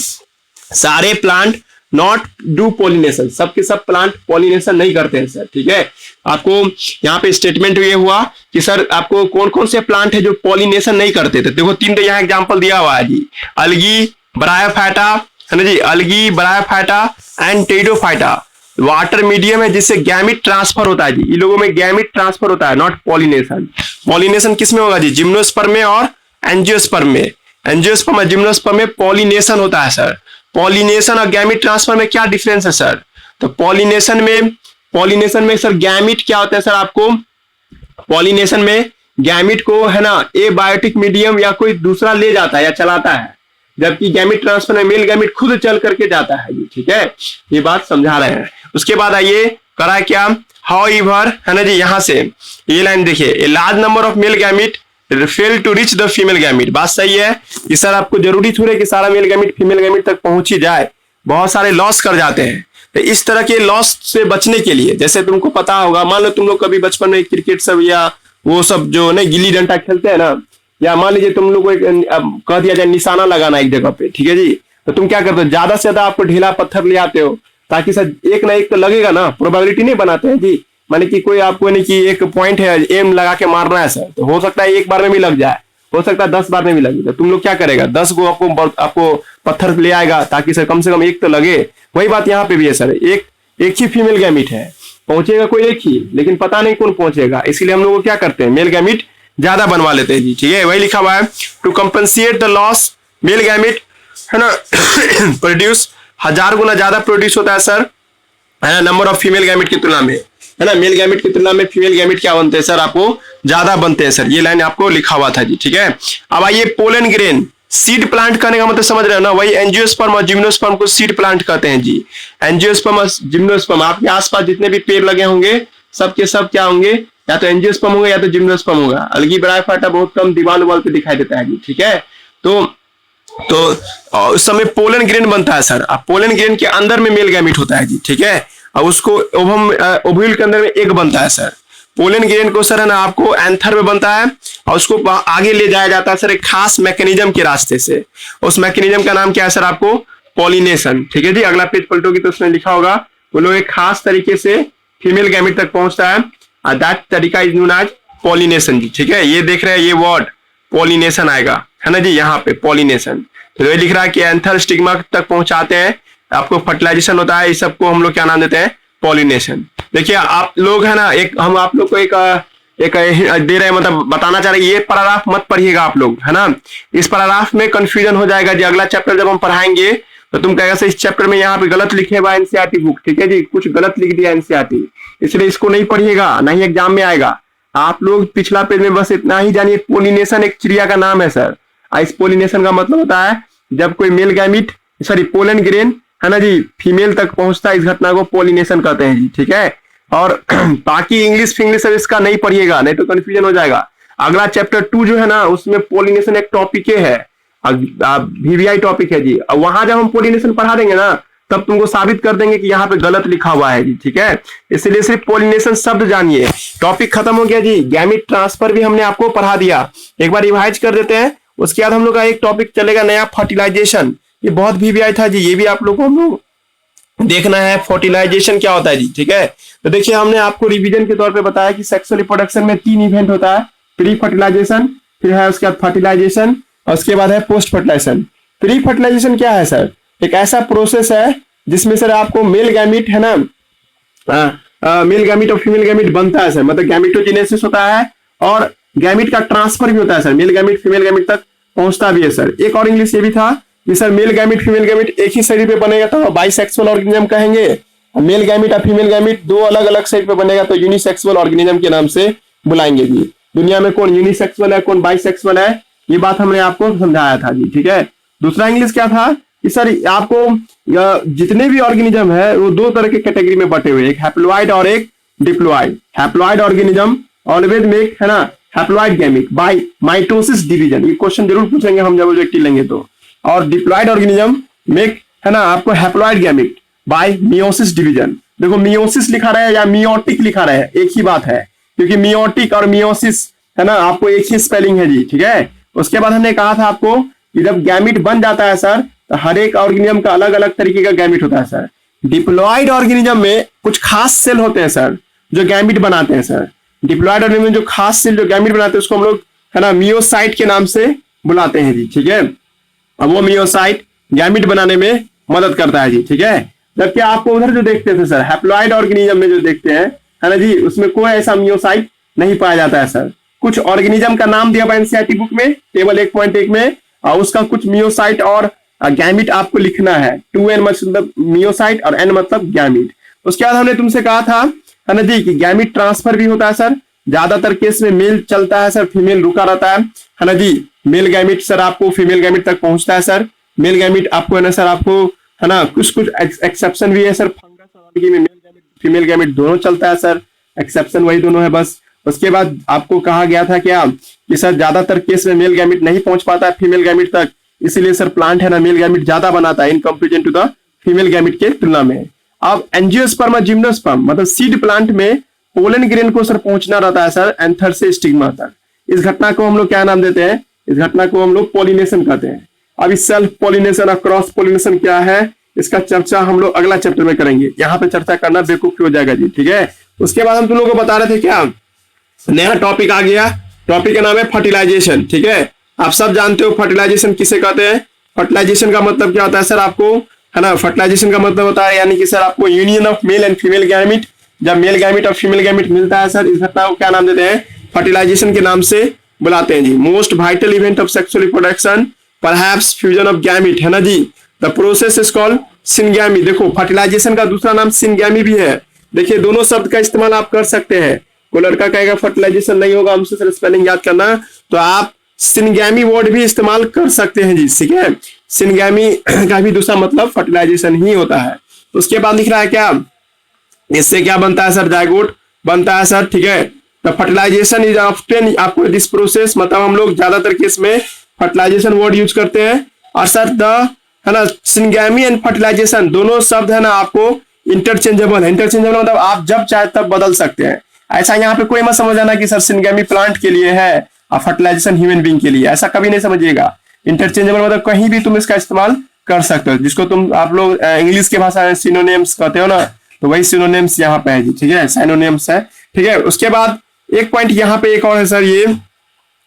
सारे प्लांट नॉट डू पॉलिनेशन, सबके सब प्लांट पॉलिनेशन नहीं करते हैं सर, ठीक है। आपको यहाँ पे स्टेटमेंट ये हुआ कि सर आपको कौन कौन से प्लांट है जो पॉलिनेशन नहीं करते थे। देखो 3 यहाँ एग्जांपल दिया हुआ है जी, अलगी, ब्रायोफाइटा, है ना जी, algae, Bryophyta and Pteridophyta. Water medium है जिससे गैमेट ट्रांसफर होता है जी, इन लोगों में गैमेट ट्रांसफर होता है, नॉट पॉलिनेशन। पॉलिनेशन किसमें होगा जी, जिम्नोस्पर्म में और एंजियोस्पर्म में। एंजियोस्पर्म और जिम्नोस्पर्म में पॉलिनेशन होता है सर। पॉलिनेशन और गैमेट ट्रांसफर में क्या डिफरेंस है सर, तो पॉलिनेशन में सर गैमेट क्या होता है सर, आपको पॉलिनेशन में गैमेट को है ना एबायोटिक मीडियम या कोई दूसरा ले जाता है या चलाता है, जबकि गैमेट ट्रांसफर में मेल गैमेट खुद चल करके जाता है जी, ठीक है। ये बात समझा रहे हैं। उसके बाद आइए करा क्या, हाउएवर, है ना जी, यहां से ये लाइन देखिए, a large number of male gamete fail to reach the female gamete. बात सही है कि सर आपको जरूरी थोड़े कि सारा मेल गैमेट फीमेल गैमेट तक पहुंच ही जाए, बहुत सारे लॉस कर जाते हैं। तो इस तरह के लॉस से बचने के लिए, जैसे तुमको पता होगा, मान लो तुम लोग कभी बचपन में क्रिकेट सब या वो सब जो नहीं गिल्ली डंडा खेलते हैं ना, या मान लीजिए तुम लोग को एक कह दिया जाए निशाना लगाना एक जगह पे, ठीक है जी, तो तुम क्या करते हो, ज्यादा से ज्यादा आपको ढीला पत्थर ले आते हो ताकि सर एक ना एक तो लगेगा ना, प्रोबेबिलिटी नहीं बनाते हैं जी, माने कि कोई आपको नहीं कि एक पॉइंट है एम लगा के मारना है सर, तो हो सकता है एक बार में भी लग जाए, हो सकता है 10 बार में भी लगे, तो तुम लोग क्या करेगा, 10 को आपको पत्थर ले आएगा ताकि सर कम से कम एक तो लगे। वही बात यहाँ पे भी है सर, एक ही फीमेल गैमेट है, पहुंचेगा कोई एक ही, लेकिन पता नहीं कौन पहुंचेगा, इसीलिए हम लोग क्या करते हैं, मेल गैमेट ज्यादा बनवा लेते हैं जी, ठीक है। वही लिखा हुआ है, to compensate the loss male gamete, है ना, प्रोड्यूस 1000 गुना ज्यादा प्रोड्यूस होता है सर, है ना, नंबर ऑफ फीमेल गैमेट की तुलना में, है ना। मेल गैमेट की तुलना में फीमेल गैमेट क्या बनते हैं सर, आपको ज्यादा बनते हैं सर, ये लाइन आपको लिखा हुआ था जी, ठीक है। अब आइए पोलन ग्रेन, सीड प्लांट करने का मतलब समझ रहे हो ना, वही एंजियोस्पर्म और जिम्नोस्पर्म को सीड प्लांट कहते हैं जी। एंजियोस्पर्म और जिम्नोस्पर्म, आपके आसपास जितने भी पेड़ लगे होंगे सबके सब क्या होंगे, या तो एंजियोस्पर्म होगा या तो जिम्नोस्पर्म होगा। अलगी ब्रायोफाइटा बहुत कम दीवार उवाल पे दिखाई देता है जी, ठीक है। तो उस समय पोलन ग्रेन बनता है सर, पोलन ग्रेन के अंदर में मेल गैमेट होता है जी, ठीक है, और उसको ओव्यूल के अंदर में एग बनता है सर। पोलन ग्रेन को सर है ना आपको एंथर में बनता है और उसको आगे ले जाया जाता है सर एक खास मैकेनिज्म के रास्ते से, उस मैकेनिज्म का नाम क्या है सर, आपको पॉलिनेशन, ठीक है जी। अगला पेज पलटोगे तो उसमें लिखा होगा, वो लोग एक खास तरीके से फीमेल गैमेट तक पहुंचता है, दैट तरीका इज नोन एज पॉलिनेशन जी, ठीक है। ये देख रहे हैं, ये वर्ड पॉलिनेशन आएगा, है ना जी, यहाँ पे पॉलिनेशन, तो ये लिख रहा है कि एंथर स्टिग्मा तक पहुंचाते हैं, आपको फर्टिलाइजेशन होता है, इस सबको हम लोग क्या नाम देते हैं, पॉलिनेशन। देखिए आप लोग है ना, एक हम आप लोग को एक दे रहे हैं, मतलब बताना चाह रहे हैं, ये पैराग्राफ मत पढ़िएगा आप लोग, है ना, इस पैराग्राफ में कंफ्यूजन हो जाएगा जी। अगला चैप्टर जब हम पढ़ाएंगे तो तुम कहेगा सर इस चैप्टर में यहाँ पे गलत लिखे हुआ एनसीईआरटी बुक, ठीक है जी, कुछ गलत लिख दिया एनसीईआरटी, इसलिए इसको नहीं पढ़िएगा, ना ही एग्जाम में आएगा। आप लोग पिछला पेज में बस इतना ही जानिए, पोलिनेशन एक चिड़िया का नाम है सर, इस पोलिनेशन का मतलब होता है जब कोई male gamete, sorry pollen grain, है ना जी, फीमेल तक पहुंचता है, इस घटना को पोलिनेशन कहते हैं जी, ठीक है। और बाकी इंग्लिश फिंग्लिश सब इसका नहीं पढ़िएगा, नहीं तो कंफ्यूजन हो जाएगा। अगला चैप्टर 2 जो है ना, उसमें पोलिनेशन एक टॉपिक है, वीवीआई टॉपिक है जी, और वहां जब हम पोलिनेशन पढ़ा देंगे ना, तब तुमको साबित कर देंगे कि यहाँ पे गलत लिखा हुआ है जी, ठीक है। इसलिए सिर्फ पोलिनेशन शब्द जानिए। टॉपिक खत्म हो गया जी, गैमेट ट्रांसफर भी हमने आपको पढ़ा दिया, एक बार रिवाइज कर देते हैं। उसके बाद हम लोग का एक टॉपिक चलेगा नया, फर्टिलाइजेशन, ये बहुत वीवीआई था जी, ये भी आप लोग को हम लोग देखना है, फर्टिलाइजेशन क्या होता है जी, ठीक है। तो देखिए हमने आपको रिवीजन के तौर पे बताया कि सेक्सुअल रिप्रोडक्शन में 3 इवेंट होता है, प्री फर्टिलाइजेशन, फिर है उसके बाद फर्टिलाइजेशन, और उसके बाद है पोस्ट फर्टिलाइजेशन। प्री फर्टिलाइजेशन क्या है सर, एक ऐसा प्रोसेस है जिसमें सर आपको मेल गैमेट है ना, मेल गैमेट और फीमेल गैमेट बनता है सर, मतलब गैमेटोजेनेसिस होता है और गैमेट का ट्रांसफर भी होता है sir, male gamete female gamete तक पहुंचता भी है सर। एक और इंग्लिश ये भी था कि sir male gamete female gamete एक ही शरीर पे बनेगा तो बाइसेक्सुअल ऑर्गेनिज्म कहेंगे, मेल गैमेट और फीमेल गैमेट 2 अलग अलग शरीर पे बनेगा तो यूनिसेक्सुअल ऑर्गेनिज्म के नाम से बुलाएंगे जी। दुनिया में कौन यूनिसेक्सुअल है, कौन बाइसेक्सुअल है, ये बात हमने आपको समझाया था जी, ठीक है। दूसरा इंग्लिश क्या था कि सर आपको जितने भी ऑर्गेनिज्म है वो 2 तरह के कैटेगरी में बटे हुए, एक हैप्लॉइड और एक diploid. Haploid organism always make, है ना, haploid gamete by mitosis division, ये क्वेश्चन जरूर पूछेंगे हम जब ऑब्जेक्टिव लेंगे तो। और डिप्लॉइड ऑर्गेनिज्म मेक, है ना, आपको haploid gamete bye meiosis division. देखो मियोसिस लिखा रहा है या मियोटिक लिखा रहा है, एक ही बात है, क्योंकि मियोटिक और मियोसिस, है ना, आपको एक ही स्पेलिंग है जी, ठीक है। उसके बाद हमने कहा था आपको कि जब गैमेट बन जाता है सर, तो हर एक ऑर्गेनिज्म का अलग अलग तरीके का गैमेट होता है सर। डिप्लॉइड ऑर्गेनिज्म में कुछ खास सेल होते हैं सर जो गैमेट बनाते हैं सर। डिप्लॉइड ऑर्गेनिज्म में जो खास सेल जो गैमेट बनाते हैं उसको हम लोग, है ना, मियोसाइट के नाम से बुलाते हैं जी, ठीक है। अब वो मियोसाइट गैमेट बनाने में मदद करता है जी, ठीक है। जबकि आपको उधर जो देखते थे सर, हैप्लॉइड ऑर्गेनिज्म में जो देखते हैं, है ना जी, उसमें कोई ऐसा मियोसाइट नहीं पाया जाता है सर। कुछ ऑर्गेनिज्म का नाम दिया हुआ एनसीईआरटी बुक में टेबल 1.1 में, और उसका कुछ मियोसाइट और गैमेट आपको लिखना है। 2n मतलब मियोसाइट और n मतलब गैमेट। उसके बाद हमने तुमसे कहा था, है ना जी, कि गैमेट ट्रांसफर भी होता है सर। ज्यादातर केस में मेल चलता है सर, फीमेल रुका रहता है ना जी। मेल गैमेट सर आपको फीमेल गैमेट तक पहुंचता है सर। मेल गैमेट आपको, है ना सर, आपको, है ना, कुछ कुछ एक्सेप्शन भी है सर। फंगस और में मेल गैमेट फीमेल गैमेट दोनों चलता है सर, एक्सेप्शन वही दोनों है बस। उसके बाद आपको कहा गया था क्या कि सर ज्यादातर केस में मेल गैमेट नहीं पहुंच पाता है फीमेल गैमेट तक, इसीलिए सर प्लांट, है ना, मेल गैमेट ज्यादा बनाता है in comparison to the female gamete के तुलना में। अब एंजियोस्पर्म और जिम्नोस्पर्म मतलब सीड प्लांट में पोलन ग्रेन को सर पहुंचना रहता है सर एंथर से स्टिग्मा तक। इस घटना को हम लोग क्या नाम देते हैं? इस घटना को हम लोग पॉलिनेशन कहते हैं। अब इस सेल्फ पॉलिनेशन और क्रॉस पॉलिनेशन क्या है, इसका चर्चा हम लोग अगला चैप्टर में करेंगे। यहाँ पे चर्चा करना बेवकूफी हो जाएगा जी, ठीक है। उसके बाद हम तुम लोगों को बता रहे थे क्या, नया टॉपिक आ गया। टॉपिक का नाम है फर्टिलाइजेशन, ठीक है। आप सब जानते हो फर्टिलाइजेशन किसे कहते हैं। फर्टिलाइजेशन का मतलब क्या होता है सर आपको, है ना, फर्टिलाइजेशन का मतलब होता है यानी कि सर आपको union of male and female gamete. जब मेल गैमेट और फीमेल गैमेट मिलता है सर, इस घटना को क्या नाम देते हैं? फर्टिलाइजेशन के नाम से बुलाते हैं जी। Most vital event of sexual reproduction perhaps fusion of gamete, है ना जी। The process is called syngamy. देखो फर्टिलाइजेशन का दूसरा नाम सिनगैमी भी है। देखिए दोनों शब्द का इस्तेमाल आप कर सकते हैं। कोई लड़का कहेगा फर्टिलाइजेशन नहीं होगा, हमसे सर स्पेलिंग याद करना, तो आप सिनगैमी वर्ड भी इस्तेमाल कर सकते हैं जी, ठीक है। सिनगैमी का भी दूसरा मतलब फर्टिलाइजेशन ही होता है। उसके बाद लिख रहा है क्या, इससे क्या बनता है सर? जायगोट बनता है सर, ठीक है। तो फर्टिलाइजेशन इज ऑफ्टन, आपको दिस प्रोसेस, मतलब हम लोग ज्यादातर केस में फर्टिलाइजेशन वर्ड यूज करते हैं। और सर द, है ना, सिनगैमी एंड फर्टिलाइजेशन दोनों शब्द, है ना, आपको इंटरचेंजेबल है। इंटरचेंजेबल मतलब आप जब चाहे तब बदल सकते हैं। ऐसा यहाँ पे कोई मत समझ आना कि सर सिनगैमी प्लांट के लिए है और फर्टिलाइजेशन ह्यूमन बीइंग के लिए, ऐसा कभी नहीं समझिएगा। इंटरचेंजेबल मतलब कहीं भी तुम इसका इस्तेमाल कर सकते हो, जिसको तुम आप लोग इंग्लिश के भाषा में सिनोनिम्स कहते हो ना, तो वही सिनोनिम्स यहाँ पे है जी, ठीक है, सिनोनिम्स है, ठीक है। उसके बाद एक पॉइंट यहाँ पे एक और है सर, ये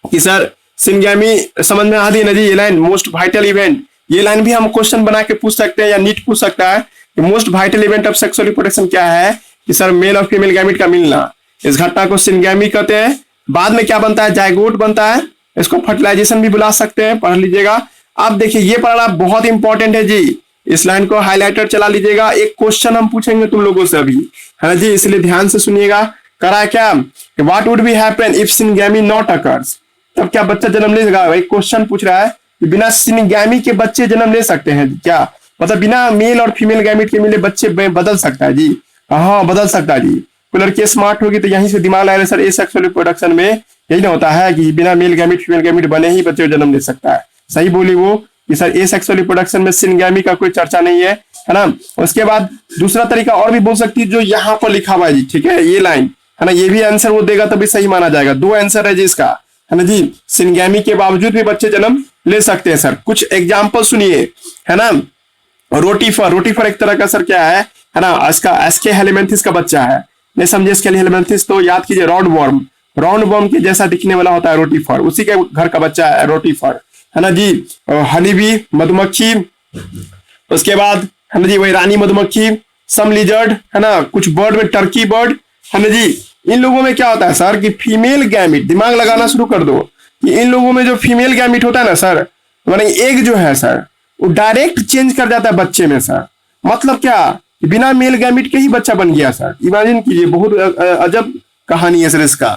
कि सर सिनगैमी समझ में आ रही है ना जी। ये लाइन मोस्ट वाइटल इवेंट, ये लाइन भी हम क्वेश्चन बना के पूछ सकते हैं या नीट पूछ सकता है कि most vital event of sexual reproduction क्या है, कि सर मेल और फीमेल गैमेट का मिलना। इस घटना को सिनगैमी कहते हैं। बाद में क्या बनता है? जायगोट बनता है। इसको फर्टिलाइजेशन भी बुला सकते हैं, पढ़ लीजिएगा। अब देखिए ये पढ़ना बहुत इंपॉर्टेंट है जी, इस लाइन को हाईलाइटर चला लीजिएगा। एक क्वेश्चन हम पूछेंगे तुम लोगों से अभी, है ना जी, इसलिए ध्यान से सुनिएगा। करा क्या, what would be happen if syngamy not occurs, तब क्या बच्चा जन्म ले सकेगा? एक क्वेश्चन पूछ रहा है कि बिना सिनगैमी के बच्चे जन्म ले सकते हैं क्या, मतलब बिना मेल और फीमेल गैमेट के मिले बच्चे बदल सकता है जी? हाँ बदल सकता है जी। कोई लड़की स्मार्ट होगी तो यहीं से दिमाग लगा सर एसेक्सुअल रिप्रोडक्शन में यही ना होता है कि बिना मेल गैमेट फीमेल गैमेट बने ही बच्चे जन्म ले सकता है। सही बोली वो कि सर एसेक्सुअल रिप्रोडक्शन में सिनगैमी का कोई चर्चा नहीं है, है ना। उसके बाद दूसरा तरीका और भी बोल सकती है जो यहाँ पर लिखा हुआ है जी, ठीक है, ये लाइन, है ना, ये भी आंसर वो देगा तभी सही माना जाएगा। दो आंसर है जी इसका, है ना जी। सिनगैमी के बावजूद भी बच्चे जन्म ले सकते हैं सर। कुछ एग्जाम्पल सुनिए, है ना। रोटीफर, रोटीफर एक तरह का सर क्या है ना, इसका एस्के हेलिमेंथिस का बच्चा है। नहीं समझे एस्के हेलिमेंथिस तो याद कीजिए राउंड वर्म, राउंड वर्म के जैसा दिखने वाला होता है रोटीफर, उसी के घर का बच्चा है रोटीफर, है ना जी। हनी बी मधुमक्खी, उसके बाद है ना जी वही रानी मधुमक्खी, सम लिजर्ड, है ना, कुछ बर्ड में टर्की बर्ड, है ना जी। इन लोगों में क्या होता है सर कि फीमेल गैमेट, दिमाग लगाना शुरू कर दो कि इन लोगों में जो फीमेल गैमेट होता है ना सर, माने एग जो है सर वो डायरेक्ट चेंज कर जाता है बच्चे में सर। मतलब क्या, बिना मेल गैमेट के ही बच्चा बन गया सर। इमेजिन कीजिए, बहुत अजब कहानी है सर इसका,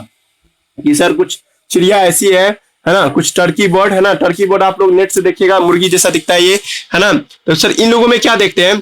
कि सर कुछ चिड़िया ऐसी है ना, कुछ टर्की बर्ड, है ना, टर्की बर्ड आप लोग नेट से देखिएगा, मुर्गी जैसा दिखता है ये, है ना। तो सर इन लोगों में क्या देखते हैं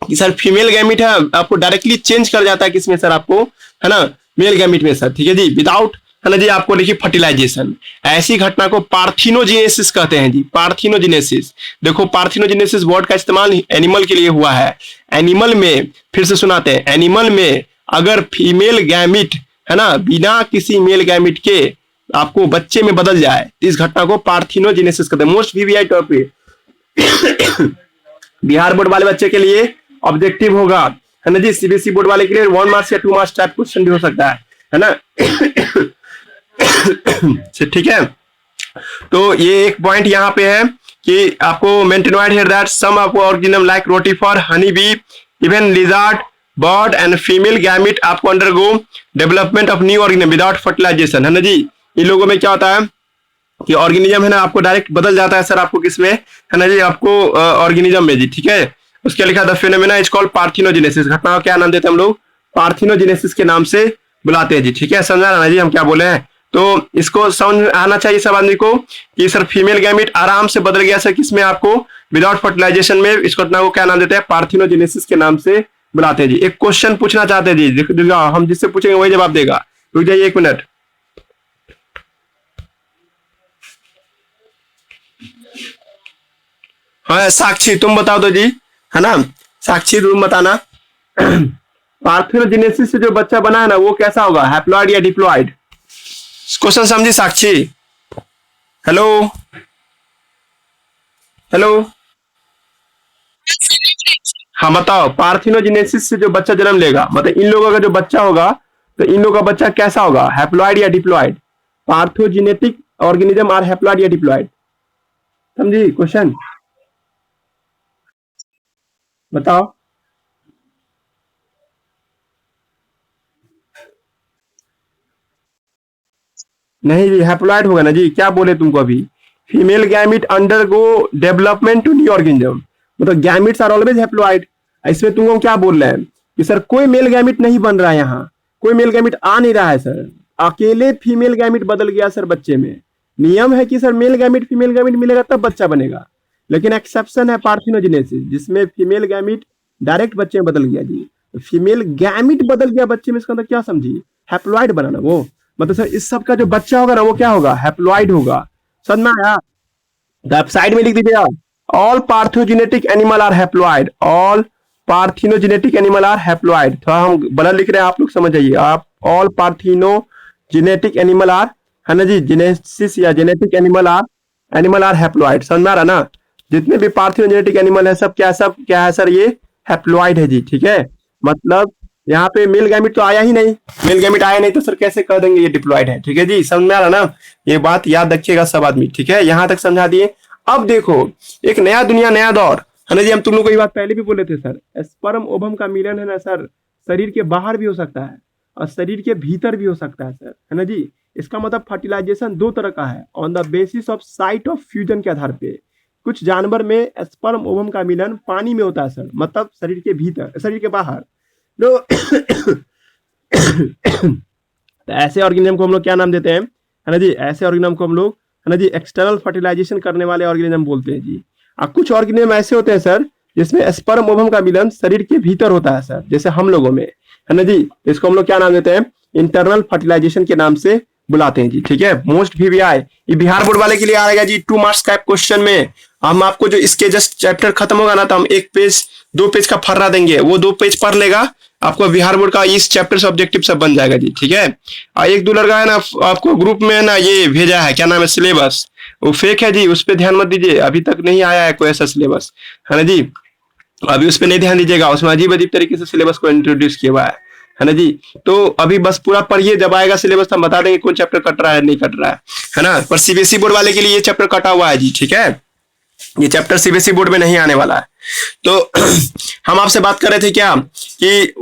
कि सर फीमेल गैमेट है, आपको डायरेक्टली चेंज कर जाता है किसमें सर, आपको, है ना, मेल गैमेट में सर, ठीक है जी, विदाउट है ना जी, आपको देखिए फर्टिलाइजेशन, ऐसी घटना को पार्थिनोजेनेसिस कहते हैं जी, पार्थिनोजेनेसिस। देखो पार्थिनोजेनेसिस वर्ड का इस्तेमाल एनिमल के लिए हुआ है। एनिमल में, फिर से सुनाते हैं, एनिमल में अगर फीमेल गैमिट, है ना, बिना किसी मेल गैमिट के आपको बच्चे में बदल जाए, इस घटना को पार्थिनोजेनेसिस कहते हैं। Most VVI topic Bihar board वाले बच्चे के लिए ऑब्जेक्टिव होगा, है ना जी। सीबीएसई बोर्ड वाले के लिए 1 मार्क्स या 2 मार्क्स टाइप क्वेश्चन भी हो सकता है ना। ठीक है, तो ये एक पॉइंट यहाँ पे है कि आपको मेंटेनॉइड हियर दैट सम आपको organism like rotifer, honey bee, even lizard, bird and female gamete आपको undergo development of new organism without fertilisation, है ना जी। इन लोगों में क्या होता है कि ऑर्गेनिज्म है ना आपको डायरेक्ट बदल जाता है सर, आपको किसमें, है ना जी, आपको ऑर्गेनिज्म में जी। ठीक है, उसके लिखा the phenomena is called parthenogenesis, घटना का क्या नाम देते हैं हम लोग, पार्थिनोजेनेसिस के नाम से बुलाते हैं जी। ठीक है, समझा ना जी हम क्या बोले हैं। तो इसको समझ आना चाहिए सब आदमी को कि सर फीमेल गैमिट आराम से बदल गया सर किसमें, आपको विदाउट फर्टिलाइजेशन में। इस घटना को क्या नाम देते हैं, पार्थिनोजेनेसिस के नाम से बुलाते हैं जी। एक क्वेश्चन पूछना चाहते हैं जी, हम जिससे पूछेंगे वही जवाब देगा। रुक जाइए 1 मिनट। हाँ साक्षी तुम बताओ तो जी, है ना, साक्षी तुम बताना। पार्थिनोजेनेसिस से जो बच्चा बना है ना वो कैसा होगा, हैप्लॉइड या डिप्लॉइड? क्वेश्चन समझी साक्षी? हेलो हेलो, हाँ बताओ, पार्थिनोजेनेसिस से जो बच्चा जन्म लेगा, मतलब इन लोगों का जो बच्चा होगा तो इन लोगों का बच्चा कैसा होगा, हैप्लॉइड या डिप्लॉइड? पार्थोजेनेटिक ऑर्गेनिज्म आर हैप्लॉइड या डिप्लॉइड? समझी क्वेश्चन, बताओ। नहीं जी, हैप्लॉइड होगा ना जी, क्या बोले तुमको अभी, female gamete undergo development to new organism, मतलब गैमिट्स आर ऑलवेज हैप्लॉइड। इसमें तुमको क्या बोल रहे हैं कि सर कोई मेल गैमिट नहीं बन रहा है, यहाँ कोई मेल गैमिट आ नहीं रहा है सर, अकेले फीमेल गैमिट बदल गया सर बच्चे में। नियम है कि sir male gamete female gamete मिलेगा तब बच्चा बनेगा, लेकिन एक्सेप्शन है पार्थिनोजेनेसिस जिसमें फीमेल गैमिट डायरेक्ट बच्चे में बदल गया जी। फीमेल गैमिट बदल गया बच्चे में, इसका अंदर क्या समझी, हैप्लॉइड बनाना वो, मतलब सर इस सब का जो बच्चा होगा ना वो क्या होगा, हैप्लॉइड होगा। समझ में आया? तो आप साइड में लिख दीजिएगा, all parthenogenetic animal are haploid, all parthenogenetic animal are haploid. थोड़ा हम गलत लिख रहे हैं, आप लोग समझ जाइए। आप ऑल पार्थिनोजेनेटिक एनिमल आर, है ना जी, जेनेसिस या जेनेटिक एनिमल आर हैप्लॉइड। समझ में आ रहा ना, जितने भी पार्थिनोजेनेटिक एनिमल है सब क्या है सर, ये हैप्लॉइड है जी। ठीक है, मतलब यहाँ पे मेल गैमिट तो आया ही नहीं, मेल गैमिट आया नहीं तो सर कैसे कह देंगे ये डिप्लॉइड है। ठीक है जी, समझ में आ रहा ना, ये बात याद रखिएगा सब आदमी। ठीक है, यहाँ तक समझा दिए। अब देखो एक नया दुनिया नया दौर, है ना जी। हम तुम लोग को ये बात पहले भी बोले थे सर, स्पर्म ओवम का मिलन है ना सर, शरीर के बाहर भी हो सकता है और शरीर के भीतर भी हो सकता है सर, है ना जी। इसका मतलब फर्टिलाइजेशन 2 तरह का है, on the basis of site of fusion के आधार पे। कुछ जानवर में स्पर्म ओवम का मिलन पानी में होता है सर, मतलब शरीर के भीतर, शरीर के बाहर। तो ऐसे ऑर्गेनिज्म को हम लोग क्या नाम देते हैं, है ना जी, ऐसे ऑर्गेनिज्म को हम लोग, है ना जी, एक्सटर्नल फर्टिलाइजेशन करने वाले ऑर्गेनिज्म बोलते हैं जी। अब कुछ ऑर्गेनिज्म ऐसे होते हैं सर जिसमें स्पर्म ओवम का मिलन शरीर के भीतर होता है सर, जैसे हम लोगों में, है ना जी। इसको हम लोग क्या नाम देते हैं, इंटरनल फर्टिलाइजेशन के नाम से बुलाते हैं जी। ठीक है, मोस्ट वीवीआई, ये बिहार बोर्ड वाले के लिए आएगा जी 2 मार्क्स का क्वेश्चन में। हम आपको जो इसके जस्ट चैप्टर खत्म होगा ना तो हम 1 पेज 2 पेज का फर्रा देंगे, वो 2 पेज पढ़ लेगा, आपको बिहार बोर्ड का इस चैप्टर से ऑब्जेक्टिव सब बन जाएगा जी। ठीक है, और 1-2 लड़का है ना आपको ग्रुप में ना ये भेजा है, क्या नाम है, सिलेबस, वो फेक है जी, उस पर ध्यान मत दीजिए, अभी तक नहीं आया है कोई ऐसा सिलेबस, है ना जी। अभी उस पर नहीं ध्यान दीजिएगा, उसमें अजीब अजीब तरीके से सिलेबस को इंट्रोड्यूस किया हुआ है ना जी। तो अभी बस पूरा पढ़िए, जब आएगा सिलेबस तो हम बता देंगे कौन चैप्टर कट रहा है नहीं कट रहा है ना। पर सीबीएसई बोर्ड वाले के लिए ये चैप्टर कटा हुआ है जी। ठीक है, ये चैप्टर सीबीएसई बोर्ड में नहीं आने वाला है। तो हम आपसे बात कर रहे थे क्या कि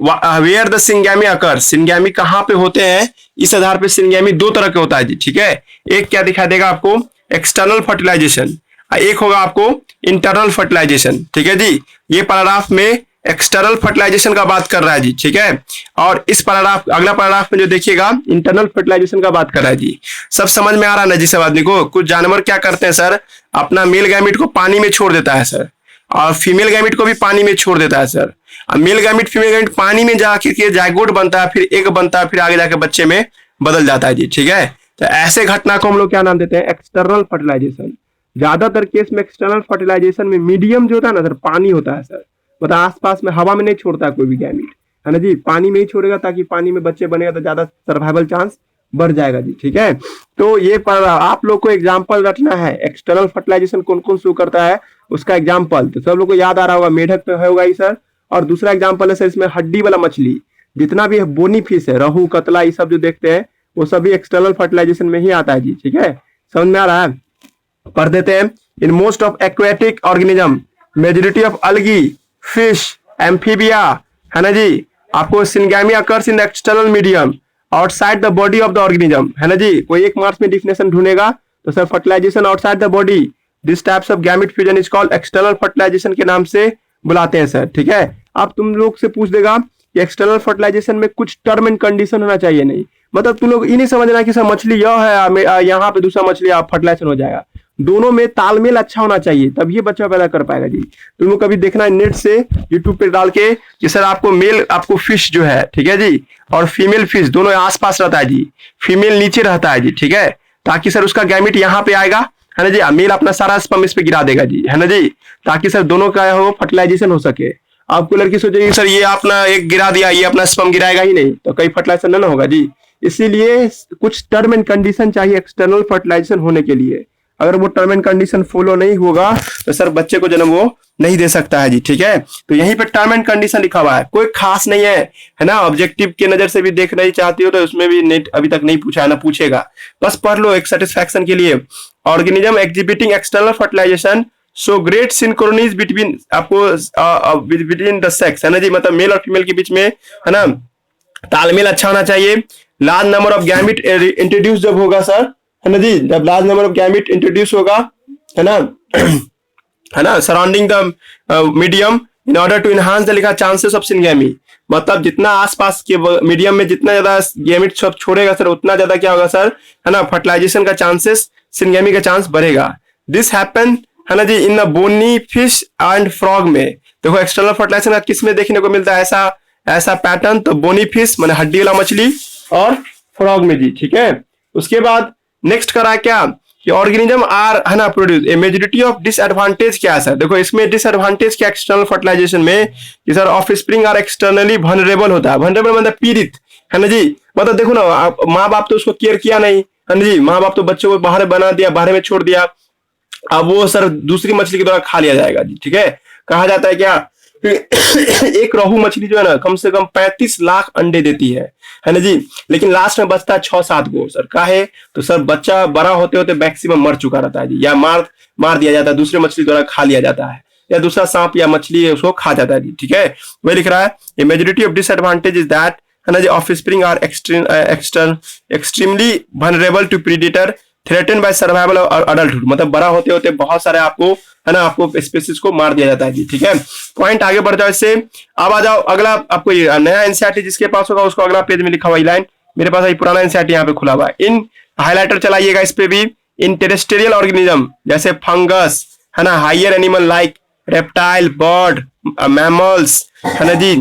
where the syngamy occur, syngamy कहाँ पे होते हैं, इस आधार पे सिंगैमी 2 तरह के होता है जी। ठीक है, एक क्या दिखा देगा आपको, एक्सटर्नल फर्टिलाइजेशन, एक होगा आपको इंटरनल फर्टिलाइजेशन। ठीक है जी, ये पैराग्राफ में एक्सटर्नल फर्टिलाइजेशन का बात कर रहा है जी। ठीक है, और इस पैराग्राफ, अगला पैराग्राफ में जो देखिएगा इंटरनल फर्टिलाइजेशन का बात कर रहा है जी। सब समझ में आ रहा है ना जी सब आदमी को? कुछ जानवर क्या करते हैं सर, अपना मेल गैमिट को पानी में छोड़ देता है सर, और फीमेल गैमिट को भी पानी में छोड़ देता है सर। अब मेल गैमिट फीमेल गैमिट पानी में जाके के जाइगोट बनता है, फिर एग बनता है, फिर आगे जाके बच्चे में बदल जाता है जी। ठीक है, तो ऐसे घटना को हम लोग क्या नाम देते हैं, एक्सटर्नल फर्टिलाइजेशन। ज्यादातर केस में एक्सटर्नल फर्टिलाइजेशन में मीडियम जो होता है ना सर, पानी होता है सर, मतलब आसपास में हवा में नहीं छोड़ता है कोई भी गैमीट, है ना जी, पानी में ही छोड़ेगा, ताकि पानी में बच्चे बनेगा तो ज्यादा सर्वाइवल चांस बढ़ जाएगा जी। ठीक है, तो ये पर आप लोग को एग्जाम्पल रखना है, एक्सटर्नल फर्टिलाइजेशन कौन कौन शो करता है उसका एग्जाम्पल, तो सब लोग को याद आ रहा होगा, मेढक पे होगा ही सर। और दूसरा एग्जाम्पल है सर इसमें हड्डी वाला मछली, जितना भी बोनी फिश है, रहू कतला, ये सब जो देखते हैं वो सभी एक्सटर्नल फर्टिलाइजेशन में ही आता है जी। ठीक है, समझ में आ रहा है, पढ़ देते हैं। In most of aquatic organism, majority of algae, fish, amphibia, है ना जी, आपको syngamy occurs in external medium outside the body of the organism, है ना जी। कोई एक मार्क्स में डिफिनेशन ढूंढेगा तो sir fertilization outside the body, this types of gamete fusion is called external fertilization के नाम से बुलाते हैं सर। ठीक है, अब तुम लोग से पूछ देगा कि एक्सटर्नल फर्टिलाइजेशन में कुछ टर्म एंड कंडीशन होना चाहिए, नहीं मतलब तुम लोग ये नहीं समझना कि सर मछली यह है यहाँ पे दूसरा मछली फर्टिलाइजेशन हो जाएगा, दोनों में तालमेल अच्छा होना चाहिए, तब ये बच्चा पैदा कर पाएगा जी। तुम लोग कभी देखना है नेट से यूट्यूब पे डाल के कि सर आपको मेल आपको फिश जो है, ठीक है जी, और फीमेल फिश दोनों आसपास रहता है जी, फीमेल नीचे रहता है जी। ठीक है, ताकि सर उसका गैमिट यहाँ पे आएगा, है ना जी, मेल अपना सारा स्पर्म इस पे गिरा देगा जी, है ना जी, ताकि सर दोनों का हो फर्टिलाइजेशन हो सके। आपको लड़की सोचेगी सर ये अपना एक गिरा दिया, ये अपना स्पर्म गिराएगा ही नहीं, तो कहीं फर्टिलाइजेशन ना होगा जी। इसीलिए कुछ टर्म एंड कंडीशन चाहिए एक्सटर्नल फर्टिलाइजेशन होने के लिए, अगर वो टर्म एंड कंडीशन फॉलो नहीं होगा तो सर बच्चे को जन्म वो नहीं दे सकता है जी। ठीक है, तो यहीं पे टर्म एंड कंडीशन लिखा हुआ है, कोई खास नहीं है ना, ऑब्जेक्टिव के नजर से भी देख नहीं चाहती हो तो उसमें भी नेट अभी तक नहीं पूछा है, ना पूछेगा, बस पढ़ लो एक सेटिस्फैक्शन के लिए। Organism exhibiting external fertilisation so great synchrony between आपको बिटवीन द सेक्स, है ना जी, मतलब मेल और फीमेल के बीच में, है ना, तालमेल अच्छा होना चाहिए। Large number of gamete introduce जब होगा सर, है ना जी, जब large number of gamete introduce होगा, है ना है ना, surrounding the medium in order to enhance the लिखा चांसेस ऑफ सिनगैमी, मतलब जितना आसपास के मीडियम में जितना ज्यादा गैमिट सब छोड़ेगा सर उतना ज्यादा क्या होगा सर, है ना, फर्टिलाइजेशन का चांसेस, सिनगैमी का चांस बढ़ेगा। दिस हैपन, है ना जी, in the bony fish and frog में। देखो एक्सटर्नल फर्टिलाइजेशन किस में देखने को मिलता है ऐसा पैटर्न, तो बोनी फिश माने हड्डी वाला मछली और फ्रॉग में जी। ठीक है, उसके बाद नेक्स्ट करा क्या कि ऑर्गेनिज्म आर, है ना, produce a majority of disadvantage क्या है सर, देखो इसमें डिसएडवांटेज क्या एक्सटर्नल फर्टिलाइजेशन में कि sir offspring are externally vulnerable होता है, वल्नरेबल मतलब पीड़ित, है ना जी, मतलब देखो ना माँ बाप तो उसको केयर किया नहीं, है ना जी, माँ बाप तो बच्चों को बाहर बना दिया, बाहर में छोड़ दिया, अब वो सर दूसरी मछली के द्वारा खा लिया जाएगा जी। ठीक है, कहा जाता है क्या एक रोहू मछली जो है ना कम से कम 35 लाख अंडे देती है ना जी, लेकिन लास्ट में बचता है 6-7 गो सर, काहे तो सर बच्चा बड़ा होते होते मैक्सिमम मर चुका रहता है जी, या मार दिया जाता है, दूसरे मछली द्वारा खा लिया जाता है, या दूसरा सांप या मछली है उसको खा जाता है जी। ठीक है, वही लिख रहा है, a majority of disadvantage is that, है ना जी, offspring are extremely vulnerable to predator threaten by survival और अडल्टहुड, मतलब बड़ा होते होते बहुत सारे आपको, है ना, आपको स्पीसीज को मार दिया जाता है जी। ठीक है, पॉइंट आगे बढ़ जाओ इससे। अब आ जाओ अगला, आपको ये नया एनसीईआरटी जिसके पास होगा उसको अगला पेज में लिखा हुआ लाइन, मेरे पास पुराना एनसीईआरटी यहाँ पे खुला हुआ है, इन हाईलाइटर चलाइएगा इस पे भी। इन टेरेस्ट्रियल ऑर्गेनिज्म जैसे फंगस, है ना, higher animal like reptile, bird, mammals, है ना जी,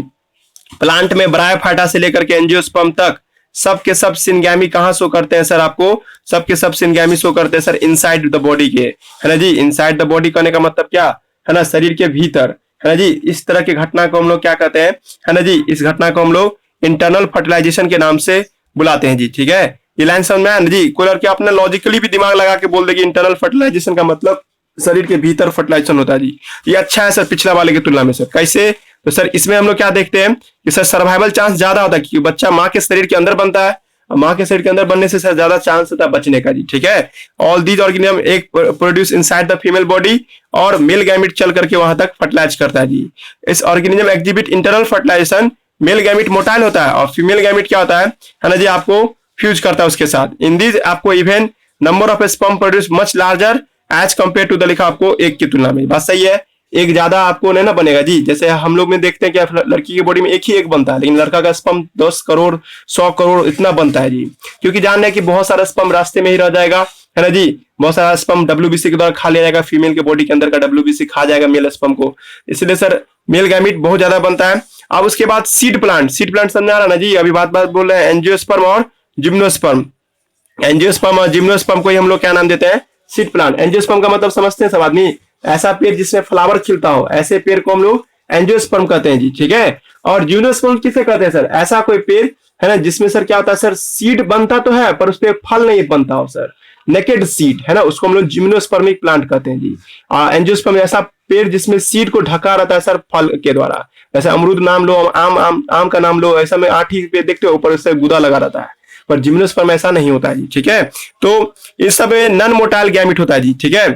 प्लांट में ब्रायोफाइटा से लेकर के एंजियोस्पर्म तक सब के सब सिनगैमी कहाँ शो करते हैं सर, आपको सब के सब सिनगैमी शो करते हैं सर इनसाइड द बॉडी के, है ना जी, इनसाइड द बॉडी करने का मतलब क्या, है ना, शरीर के भीतर, है ना जी। इस तरह की घटना को हम लोग क्या कहते हैं, है ना जी, इस घटना को हम लोग इंटरनल फर्टिलाइजेशन के नाम से बुलाते हैं जी। ठीक है, ये लाइन समझ में आया ना जी, कोई लड़की अपना लॉजिकली भी दिमाग लगा के बोल देगी इंटरनल फर्टिलाइजेशन का मतलब शरीर के भीतर फर्टिलाइजेशन होता है जी, ये अच्छा है सर पिछला वाले की तुलना में सर। कैसे, तो सर इसमें हम लोग क्या देखते हैं कि सर सर्वाइवल चांस ज्यादा होता है क्योंकि बच्चा माँ के शरीर के अंदर बनता है, और माँ के शरीर के अंदर बनने से सर ज्यादा चांस होता है बचने का जी। ठीक है, all these organism egg produce inside the female body और मेल गैमिट चल करके वहां तक फर्टिलाइज करता है जी। इस organism exhibit internal fertilization, male gamete motile होता है और फीमेल गैमिट क्या होता है ना जी, आपको फ्यूज करता है उसके साथ। इन दीज आपको even number of sperm produce much larger as compare to the, लिखा आपको एक की तुलना में, बात सही है, एक ज्यादा आपको नहीं ना बनेगा जी। जैसे हम लोग में देखते हैं कि लड़की की बॉडी में एक ही एक बनता है, लेकिन लड़का का स्पर्म 10 करोड़ 100 करोड़ इतना बनता है जी, क्योंकि जान रहे हैं कि बहुत सारा स्पर्म रास्ते में ही रह जाएगा, है ना जी, बहुत सारा स्पर्म डब्ल्यूबीसी के द्वारा खा लिया जाएगा, फीमेल के बॉडी के अंदर का डब्ल्यूबीसी खा जाएगा मेल स्पर्म को, इसलिए सर मेल गैमिट बहुत ज्यादा बनता है। अब उसके बाद सीड प्लांट समझ आ रहा ना जी, अभी बात बोल रहे हैं एंजियोस्पर्म और जिम्नोस्पर्म। एंजियोस्पर्म और जिम्नोस्पर्म को ही हम लोग क्या नाम देते हैं? Seed plant. एंजियोस्पर्म का मतलब समझते हैं सब आदमी? ऐसा पेड़ जिसमें फ्लावर खिलता हो, ऐसे पेड़ को हम लोग एंजियोस्पर्म कहते हैं जी, ठीक है। और जिम्नोस्पर्म किसे कहते हैं सर? ऐसा कोई पेड़ है ना जिसमें सर क्या होता है सर, सीड बनता तो है पर उस पर फल नहीं बनता हो सर, नेकेड सीड है ना, उसको हम लोग जिम्नोस्पर्मिक प्लांट कहते हैं जी। एंजियोस्पर्म ऐसा पेड़ जिसमें सीड को ढका रहता है सर फल के द्वारा। जैसे अमरूद नाम लो, आम का नाम लो, ऐसा में आठी पे देखते हो ऊपर से गुदा लगा रहता है, पर जिम्नोस्पर्म ऐसा नहीं होता है जी, ठीक है। तो इस सब नॉन मोटाइल गैमिट होता है जी, ठीक है।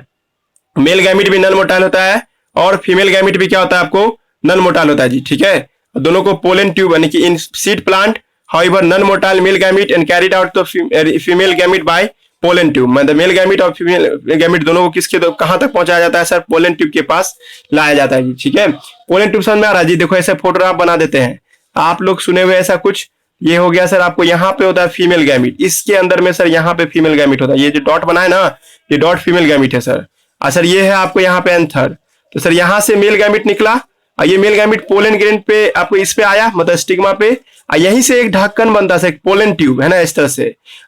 मेल गैमिट भी नॉन मोटाइल होता है और फीमेल गैमिट भी क्या होता है आपको? नॉन मोटाइल होता है जी, ठीक है। दोनों को पोलन ट्यूब यानी कि in seed plant, however non motile male gamete and carried out the female gamete by pollen tube. मतलब मेल गैमिट और फीमेल गैमिट दोनों को किसके कहां तक पहुंचाया जाता है सर? पोलन ट्यूब के पास लाया जाता है जी, ठीक है। पोलन ट्यूब समझ में आ रहा है जी? देखो ऐसे फोटोग्राफ बना देते हैं आप लोग, सुने हुए ऐसा कुछ। ये हो गया सर आपको, यहाँ पे होता है फीमेल गैमिट, इसके अंदर में सर यहाँ पे फीमेल गैमिट होता है। ये जो डॉट बना है ना, ये डॉट फीमेल गैमिट है सर। सर ये है आपको यहाँ पे एंथर, तो सर यहाँ से मेल गैमिट निकला और ये मेल गैमिट पोलन ग्रेन पे आपको इस पे आया, मतलब स्टिग्मा पे, और यहीं से एक ढक्कन बनता है सर, एक पोलन ट्यूब है ना इस तरह से।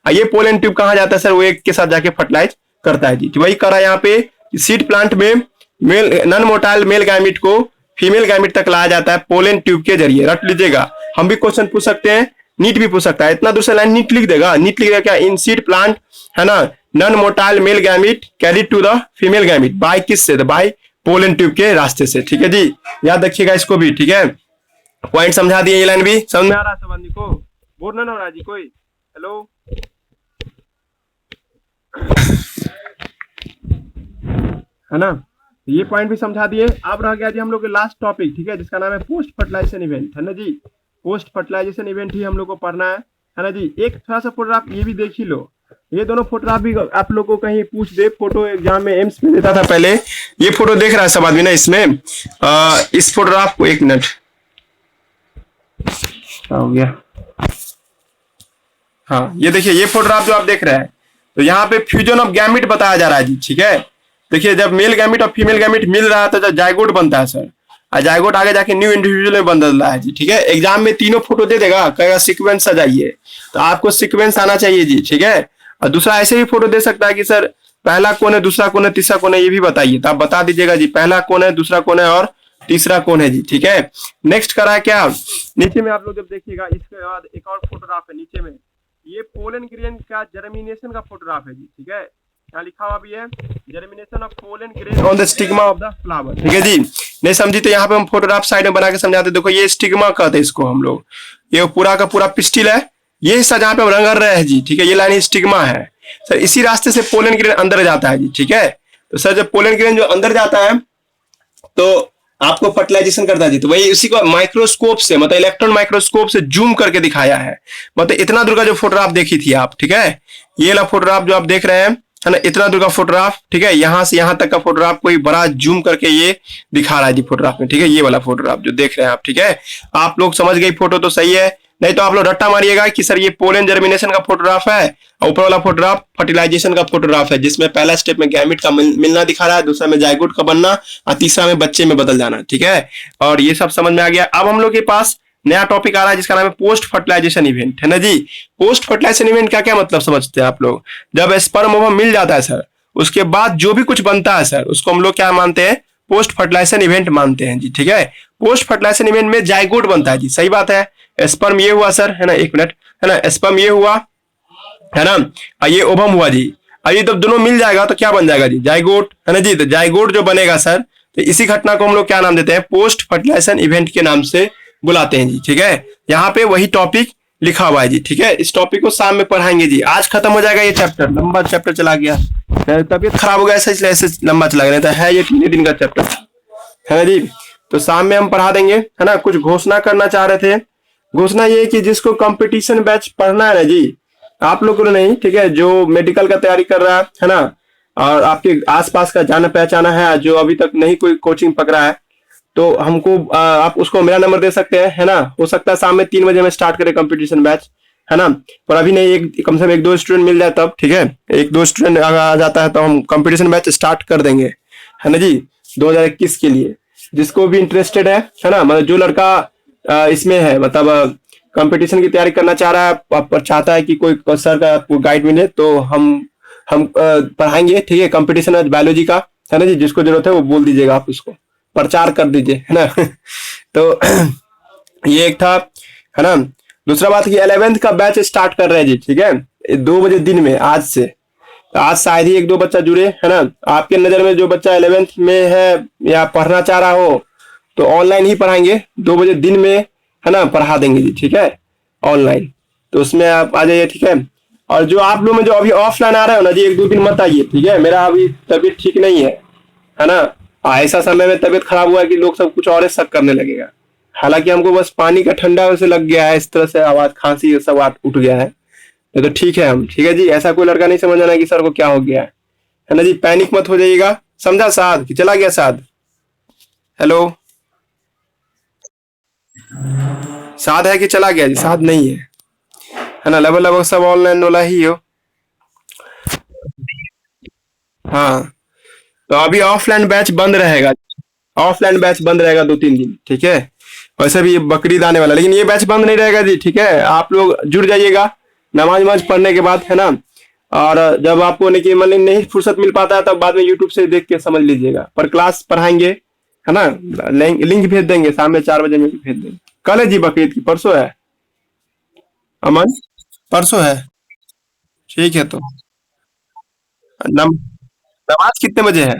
ये पोलन ट्यूब कहाँ जाता है सर? वो एक के साथ जाके फर्टिलाइज करता है जी। तो वही करा यहाँ पे सीड प्लांट में male non motile male gamete को फीमेल गैमिट तक लाया जाता है पोलन ट्यूब के जरिए। रट लीजिएगा, हम भी क्वेश्चन पूछ सकते हैं, नीट भी पूछ सकता है। इतना दूसरा लाइन नीट लिख देगा, नीट लिख देगा क्या? इन सीड प्लांट है ना, non motile male gamete carried to the female gamete by किससे? बाय पोलन ट्यूब के रास्ते से, ठीक है जी। याद रखिएगा इसको भी, ठीक है। पॉइंट समझा दिए, ये लाइन भी समझ में आ रहा है सब आदमी को? बोर ना हो रहा जी कोई? हेलो, है ना? ये पॉइंट भी समझा दिए। अब रह गया जी हम लोग के लास्ट टॉपिक, ठीक है, जिसका नाम है पोस्ट फर्टिलाइजेशन इवेंट, है ना जी। पोस्ट फर्टिलाइजेशन इवेंट ही हम लोग को पढ़ना है ना जी। एक थोड़ा सा फोटोग्राफ ये भी देख ही लो, ये दोनों फोटोग्राफ भी आप लोग को कहीं पूछ दे, फोटो एग्जाम में एम्स में देता था पहले। ये फोटो देख रहा है सब आदमी ना इसमें? इस फोटोग्राफ को, एक मिनट हो गया, हाँ ये देखिए, ये फोटोग्राफ जो आप देख रहे हैं, तो यहाँ पे फ्यूजन ऑफ गैमिट बताया जा रहा है जी, ठीक है। देखिए जब मेल गैमिट और फीमेल गैमिट मिल रहा है तो जब जायगोट बनता है सर, और जायगोट आगे जाके न्यू इंडिविजुअल में बदल रहा है जी, ठीक है। एग्जाम में तीनों फोटो दे देगा, कहेगा सीक्वेंस सजाइए, तो आपको सीक्वेंस आना चाहिए जी, ठीक है। और दूसरा ऐसे भी फोटो दे सकता है कि सर पहला कौन है, दूसरा कौन है, तीसरा कौन है, ये भी बताइए, तो आप बता दीजिएगा जी पहला कौन है, दूसरा कौन है और तीसरा कौन है जी, ठीक है। नेक्स्ट करा है क्या? नीचे में आप लोग जब देखिएगा, इसके बाद एक और फोटोग्राफ है नीचे में, ये पोलन ग्रेन का जर्मिनेशन का फोटोग्राफ है जी, ठीक है। यहाँ लिखा हुआ भी है germination of pollen grain on the stigma of the flower, ठीक है जी। नहीं समझी तो यहाँ पे हम फोटोग्राफ साइड में बना के समझाते। देखो ये स्टिग्मा कहते हैं इसको हम लोग, ये पूरा का पूरा पिस्टिल है, ये हिस्सा जहाँ पे हम रंग रहे हैं जी, ठीक है, ये लाइन स्टिग्मा है सर। इसी रास्ते से पोलन ग्रेन अंदर जाता है जी, ठीक है। तो सर जब पोलन ग्रेन जो अंदर जाता है तो आपको फर्टिलाइजेशन करता है जी, तो वही उसी को माइक्रोस्कोप से, मतलब इलेक्ट्रॉन माइक्रोस्कोप से जूम करके दिखाया है। मतलब इतना दूर का जो फोटोग्राफ देखी थी आप, ठीक है, ये वाला फोटोग्राफ जो आप देख रहे हैं है ना, इतना दूर का फोटोग्राफ, ठीक है, यहाँ से यहाँ तक का फोटोग्राफ कोई बड़ा जूम करके ये दिखा रहा है जी फोटोग्राफ में, ठीक है। ये वाला फोटोग्राफ जो देख रहे हैं आप, ठीक है, आप लोग समझ गए फोटो तो सही है, नहीं तो आप लोग रट्टा मारिएगा कि सर ये पोलन जर्मिनेशन का फोटोग्राफ है और ऊपर वाला फोटोग्राफ फर्टिलाइजेशन का फोटोग्राफ है, जिसमें पहला स्टेप में गैमिट का मिलना दिखा रहा है, दूसरा में जायगोट का बनना और तीसरा में बच्चे में बदल जाना, ठीक है। और ये सब समझ में आ गया। अब हम लोग के पास नया टॉपिक आ रहा है जिसका नाम है पोस्ट फर्टिलाइजेशन इवेंट, है ना जी। पोस्ट फर्टिलाइजेशन इवेंट का क्या मतलब समझते हैं आप लोग? जब स्पर्म ओवम मिल जाता है सर, उसके बाद जो भी कुछ बनता है सर, उसको हम लोग क्या मानते हैं? पोस्ट फर्टिलाइजेशन इवेंट मानते हैं जी, ठीक है। पोस्ट फर्टिलाइजेशन इवेंट में जायगोट बनता है जी, सही बात है। स्पर्म ये हुआ सर, है ना, एक मिनट, है ना, स्पर्म ये हुआ, है ना, और ये ओवम हुआ जी। और ये जब दोनों मिल जाएगा तो क्या बन जाएगा जी? जायगोट, है ना जी। तो जायगोट जो बनेगा सर, तो इसी घटना को हम लोग क्या नाम देते हैं? पोस्ट फर्टिलाइजेशन इवेंट के नाम से बुलाते हैं जी, ठीक है। यहाँ पे वही टॉपिक लिखा हुआ है जी, ठीक है। इस टॉपिक को शाम में पढ़ाएंगे जी, आज खत्म हो जाएगा ये चैप्टर, लंबा चैप्टर चला गया, तबीयत खराब हो गया इसलिए ऐसे लंबा चला गया, है ये 3 दिन का चैप्टर, है ना जी। तो शाम में हम पढ़ा देंगे, है ना। कुछ घोषणा करना चाह रहे थे, घोषणा ये कि जिसको कंपटीशन बैच पढ़ना है ना जी, आप लोगों को नहीं, ठीक है, जो मेडिकल का तैयारी कर रहा है ना, और आपके आसपास का जाना पहचाना है जो अभी तक नहीं कोई कोचिंग पकड़ा है, तो हमको आप उसको मेरा नंबर दे सकते हैं, है ना। हो सकता है शाम में 3 बजे में स्टार्ट करें कंपटीशन बैच, है ना, पर अभी नहीं, एक कम से कम 1-2 स्टूडेंट मिल जाए तब, ठीक है। 1-2 स्टूडेंट आ जाता है तो हम कंपटीशन बैच स्टार्ट कर देंगे, है ना जी, 2021 के लिए। जिसको भी इंटरेस्टेड है ना, मतलब जो लड़का इसमें है, मतलब कंपटीशन की तैयारी करना चाह रहा है, चाहता है कि कोई सर का आपको गाइड मिले, तो हम पढ़ाएंगे, ठीक है। कंपटीशन है बायोलॉजी का, है ना जी, जिसको जरूरत है वो बोल दीजिएगा, आप उसको प्रचार कर दीजिए, है ना। तो ये एक था, है ना। दूसरा बात कि 11th का बैच स्टार्ट कर रहे हैं जी, ठीक है, 2 बजे दिन में, आज से। तो आज शायद ही 1-2 बच्चा जुड़े, है ना। आपके नजर में जो बच्चा 11th में है या पढ़ना चाह रहा हो, तो ऑनलाइन ही पढ़ाएंगे, 2 बजे दिन में, है ना, पढ़ा देंगे जी, ठीक है, ऑनलाइन। तो उसमें आप आ जाइए, ठीक है। और जो आप लोग में जो अभी ऑफलाइन आ रहे हो ना जी, 1-2 दिन मत आइए, ठीक है। मेरा अभी तबीयत ठीक नहीं है ना। ऐसा समय में तबीयत खराब हुआ है कि लोग सब कुछ और ही शक करने लगेगा। हालांकि हमको बस पानी का ठंडा वैसे लग गया है, इस तरह से आवाज, खांसी, ये सब उठ गया है। ये तो ठीक है, हम ठीक है जी। ऐसा कोई लड़का नहीं समझना कि सर को क्या हो गया है ना जी। पैनिक मत हो जाइएगा, समझा। साध कि चला गया साध? हेलो, साध है कि चला गया जी? साध नहीं है ना। लगभग लगभग सब ऑनलाइन वाला ही हो। हाँ, तो अभी ऑफलाइन बैच बंद रहेगा। ऑफलाइन बैच बंद रहेगा 2-3 दिन, ठीक है। वैसे भी ये बकरीद आने वाला है, लेकिन ये बैच बंद नहीं रहेगा जी, ठीक है। आप लोग जुड़ जाइएगा नमाज वमाज पढ़ने के बाद, है ना। और जब आपको मान ली नहीं फुर्सत मिल पाता है, तब बाद में यूट्यूब से देख के समझ लीजिएगा। पर क्लास पढ़ाएंगे, है ना। लिंक भेज देंगे, शाम में 4 बजे में भेज देंगे। कल है जी बकरीद की? परसों है अमन? परसों है, ठीक है। तो नम, नमाज कितने बजे है?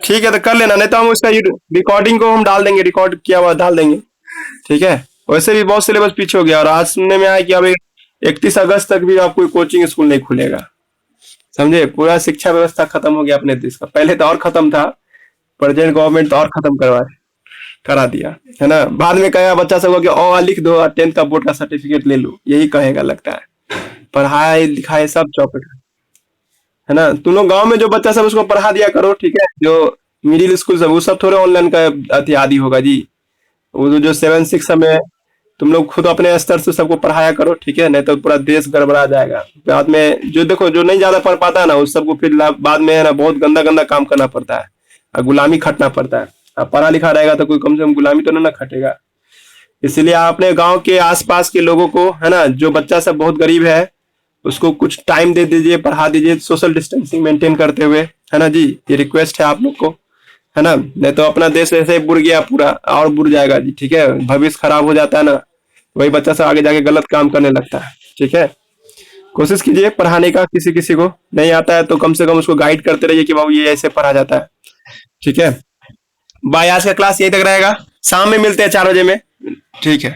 ठीक है, तो कर लेना, नहीं तो हम उसका रिकॉर्डिंग को हम डाल देंगे, रिकॉर्ड किया हुआ डाल देंगे, ठीक है। वैसे भी बहुत सिलेबस पीछे हो गया, और आज सुनने में आया कि अब 31 अगस्त तक भी आप कोई कोचिंग स्कूल नहीं खुलेगा, समझे। पूरा शिक्षा व्यवस्था खत्म हो गया अपने देश का। पहले तो और खत्म था, प्रेजेंट गवर्नमेंट तो और खत्म करा दिया, है ना। बाद में कहेगा बच्चा सबको कि लिख दो, 10th का बोर्ड का सर्टिफिकेट ले लो, यही कहेगा लगता है। पढ़ाई लिखाई सब चौपट, है ना। तुम लोग गाँव में जो बच्चा सब उसको पढ़ा दिया करो, ठीक है। जो मिडिल स्कूल सब, वो सब थोड़े ऑनलाइन का आदि होगा जी। वो जो 7-6 में तुम लोग खुद अपने स्तर से सबको पढ़ाया करो, ठीक है। नहीं तो पूरा देश गड़बड़ा जाएगा। बाद में जो देखो, जो नहीं ज्यादा पढ़ पाता है ना, उस सबको फिर बाद में, है ना, बहुत गंदा गंदा काम करना पड़ता है और गुलामी खटना पड़ता है। अब पढ़ा लिखा रहेगा तो कोई कम से कम गुलामी तो ना खटेगा। इसलिए आप अपने गांव के आसपास के लोगों को, है ना, जो बच्चा सब बहुत गरीब है, उसको कुछ टाइम दे दीजिए, पढ़ा दीजिए, सोशल डिस्टेंसिंग मेंटेन करते हुए, है ना जी। ये रिक्वेस्ट है आप लोग को, है ना। नहीं तो अपना देश ऐसे ही बुड़ गया पूरा, और बुड़ जाएगा जी, ठीक है। भविष्य खराब हो जाता है ना, वही बच्चा सब आगे जाके गलत काम करने लगता है, ठीक है। कोशिश कीजिए पढ़ाने का, किसी किसी को नहीं आता है तो कम से कम उसको गाइड करते रहिए कि बाबू ये ऐसे पढ़ा जाता है, ठीक है। बाय, आज का क्लास यही तक रहेगा। शाम में मिलते हैं 4 बजे में, ठीक है।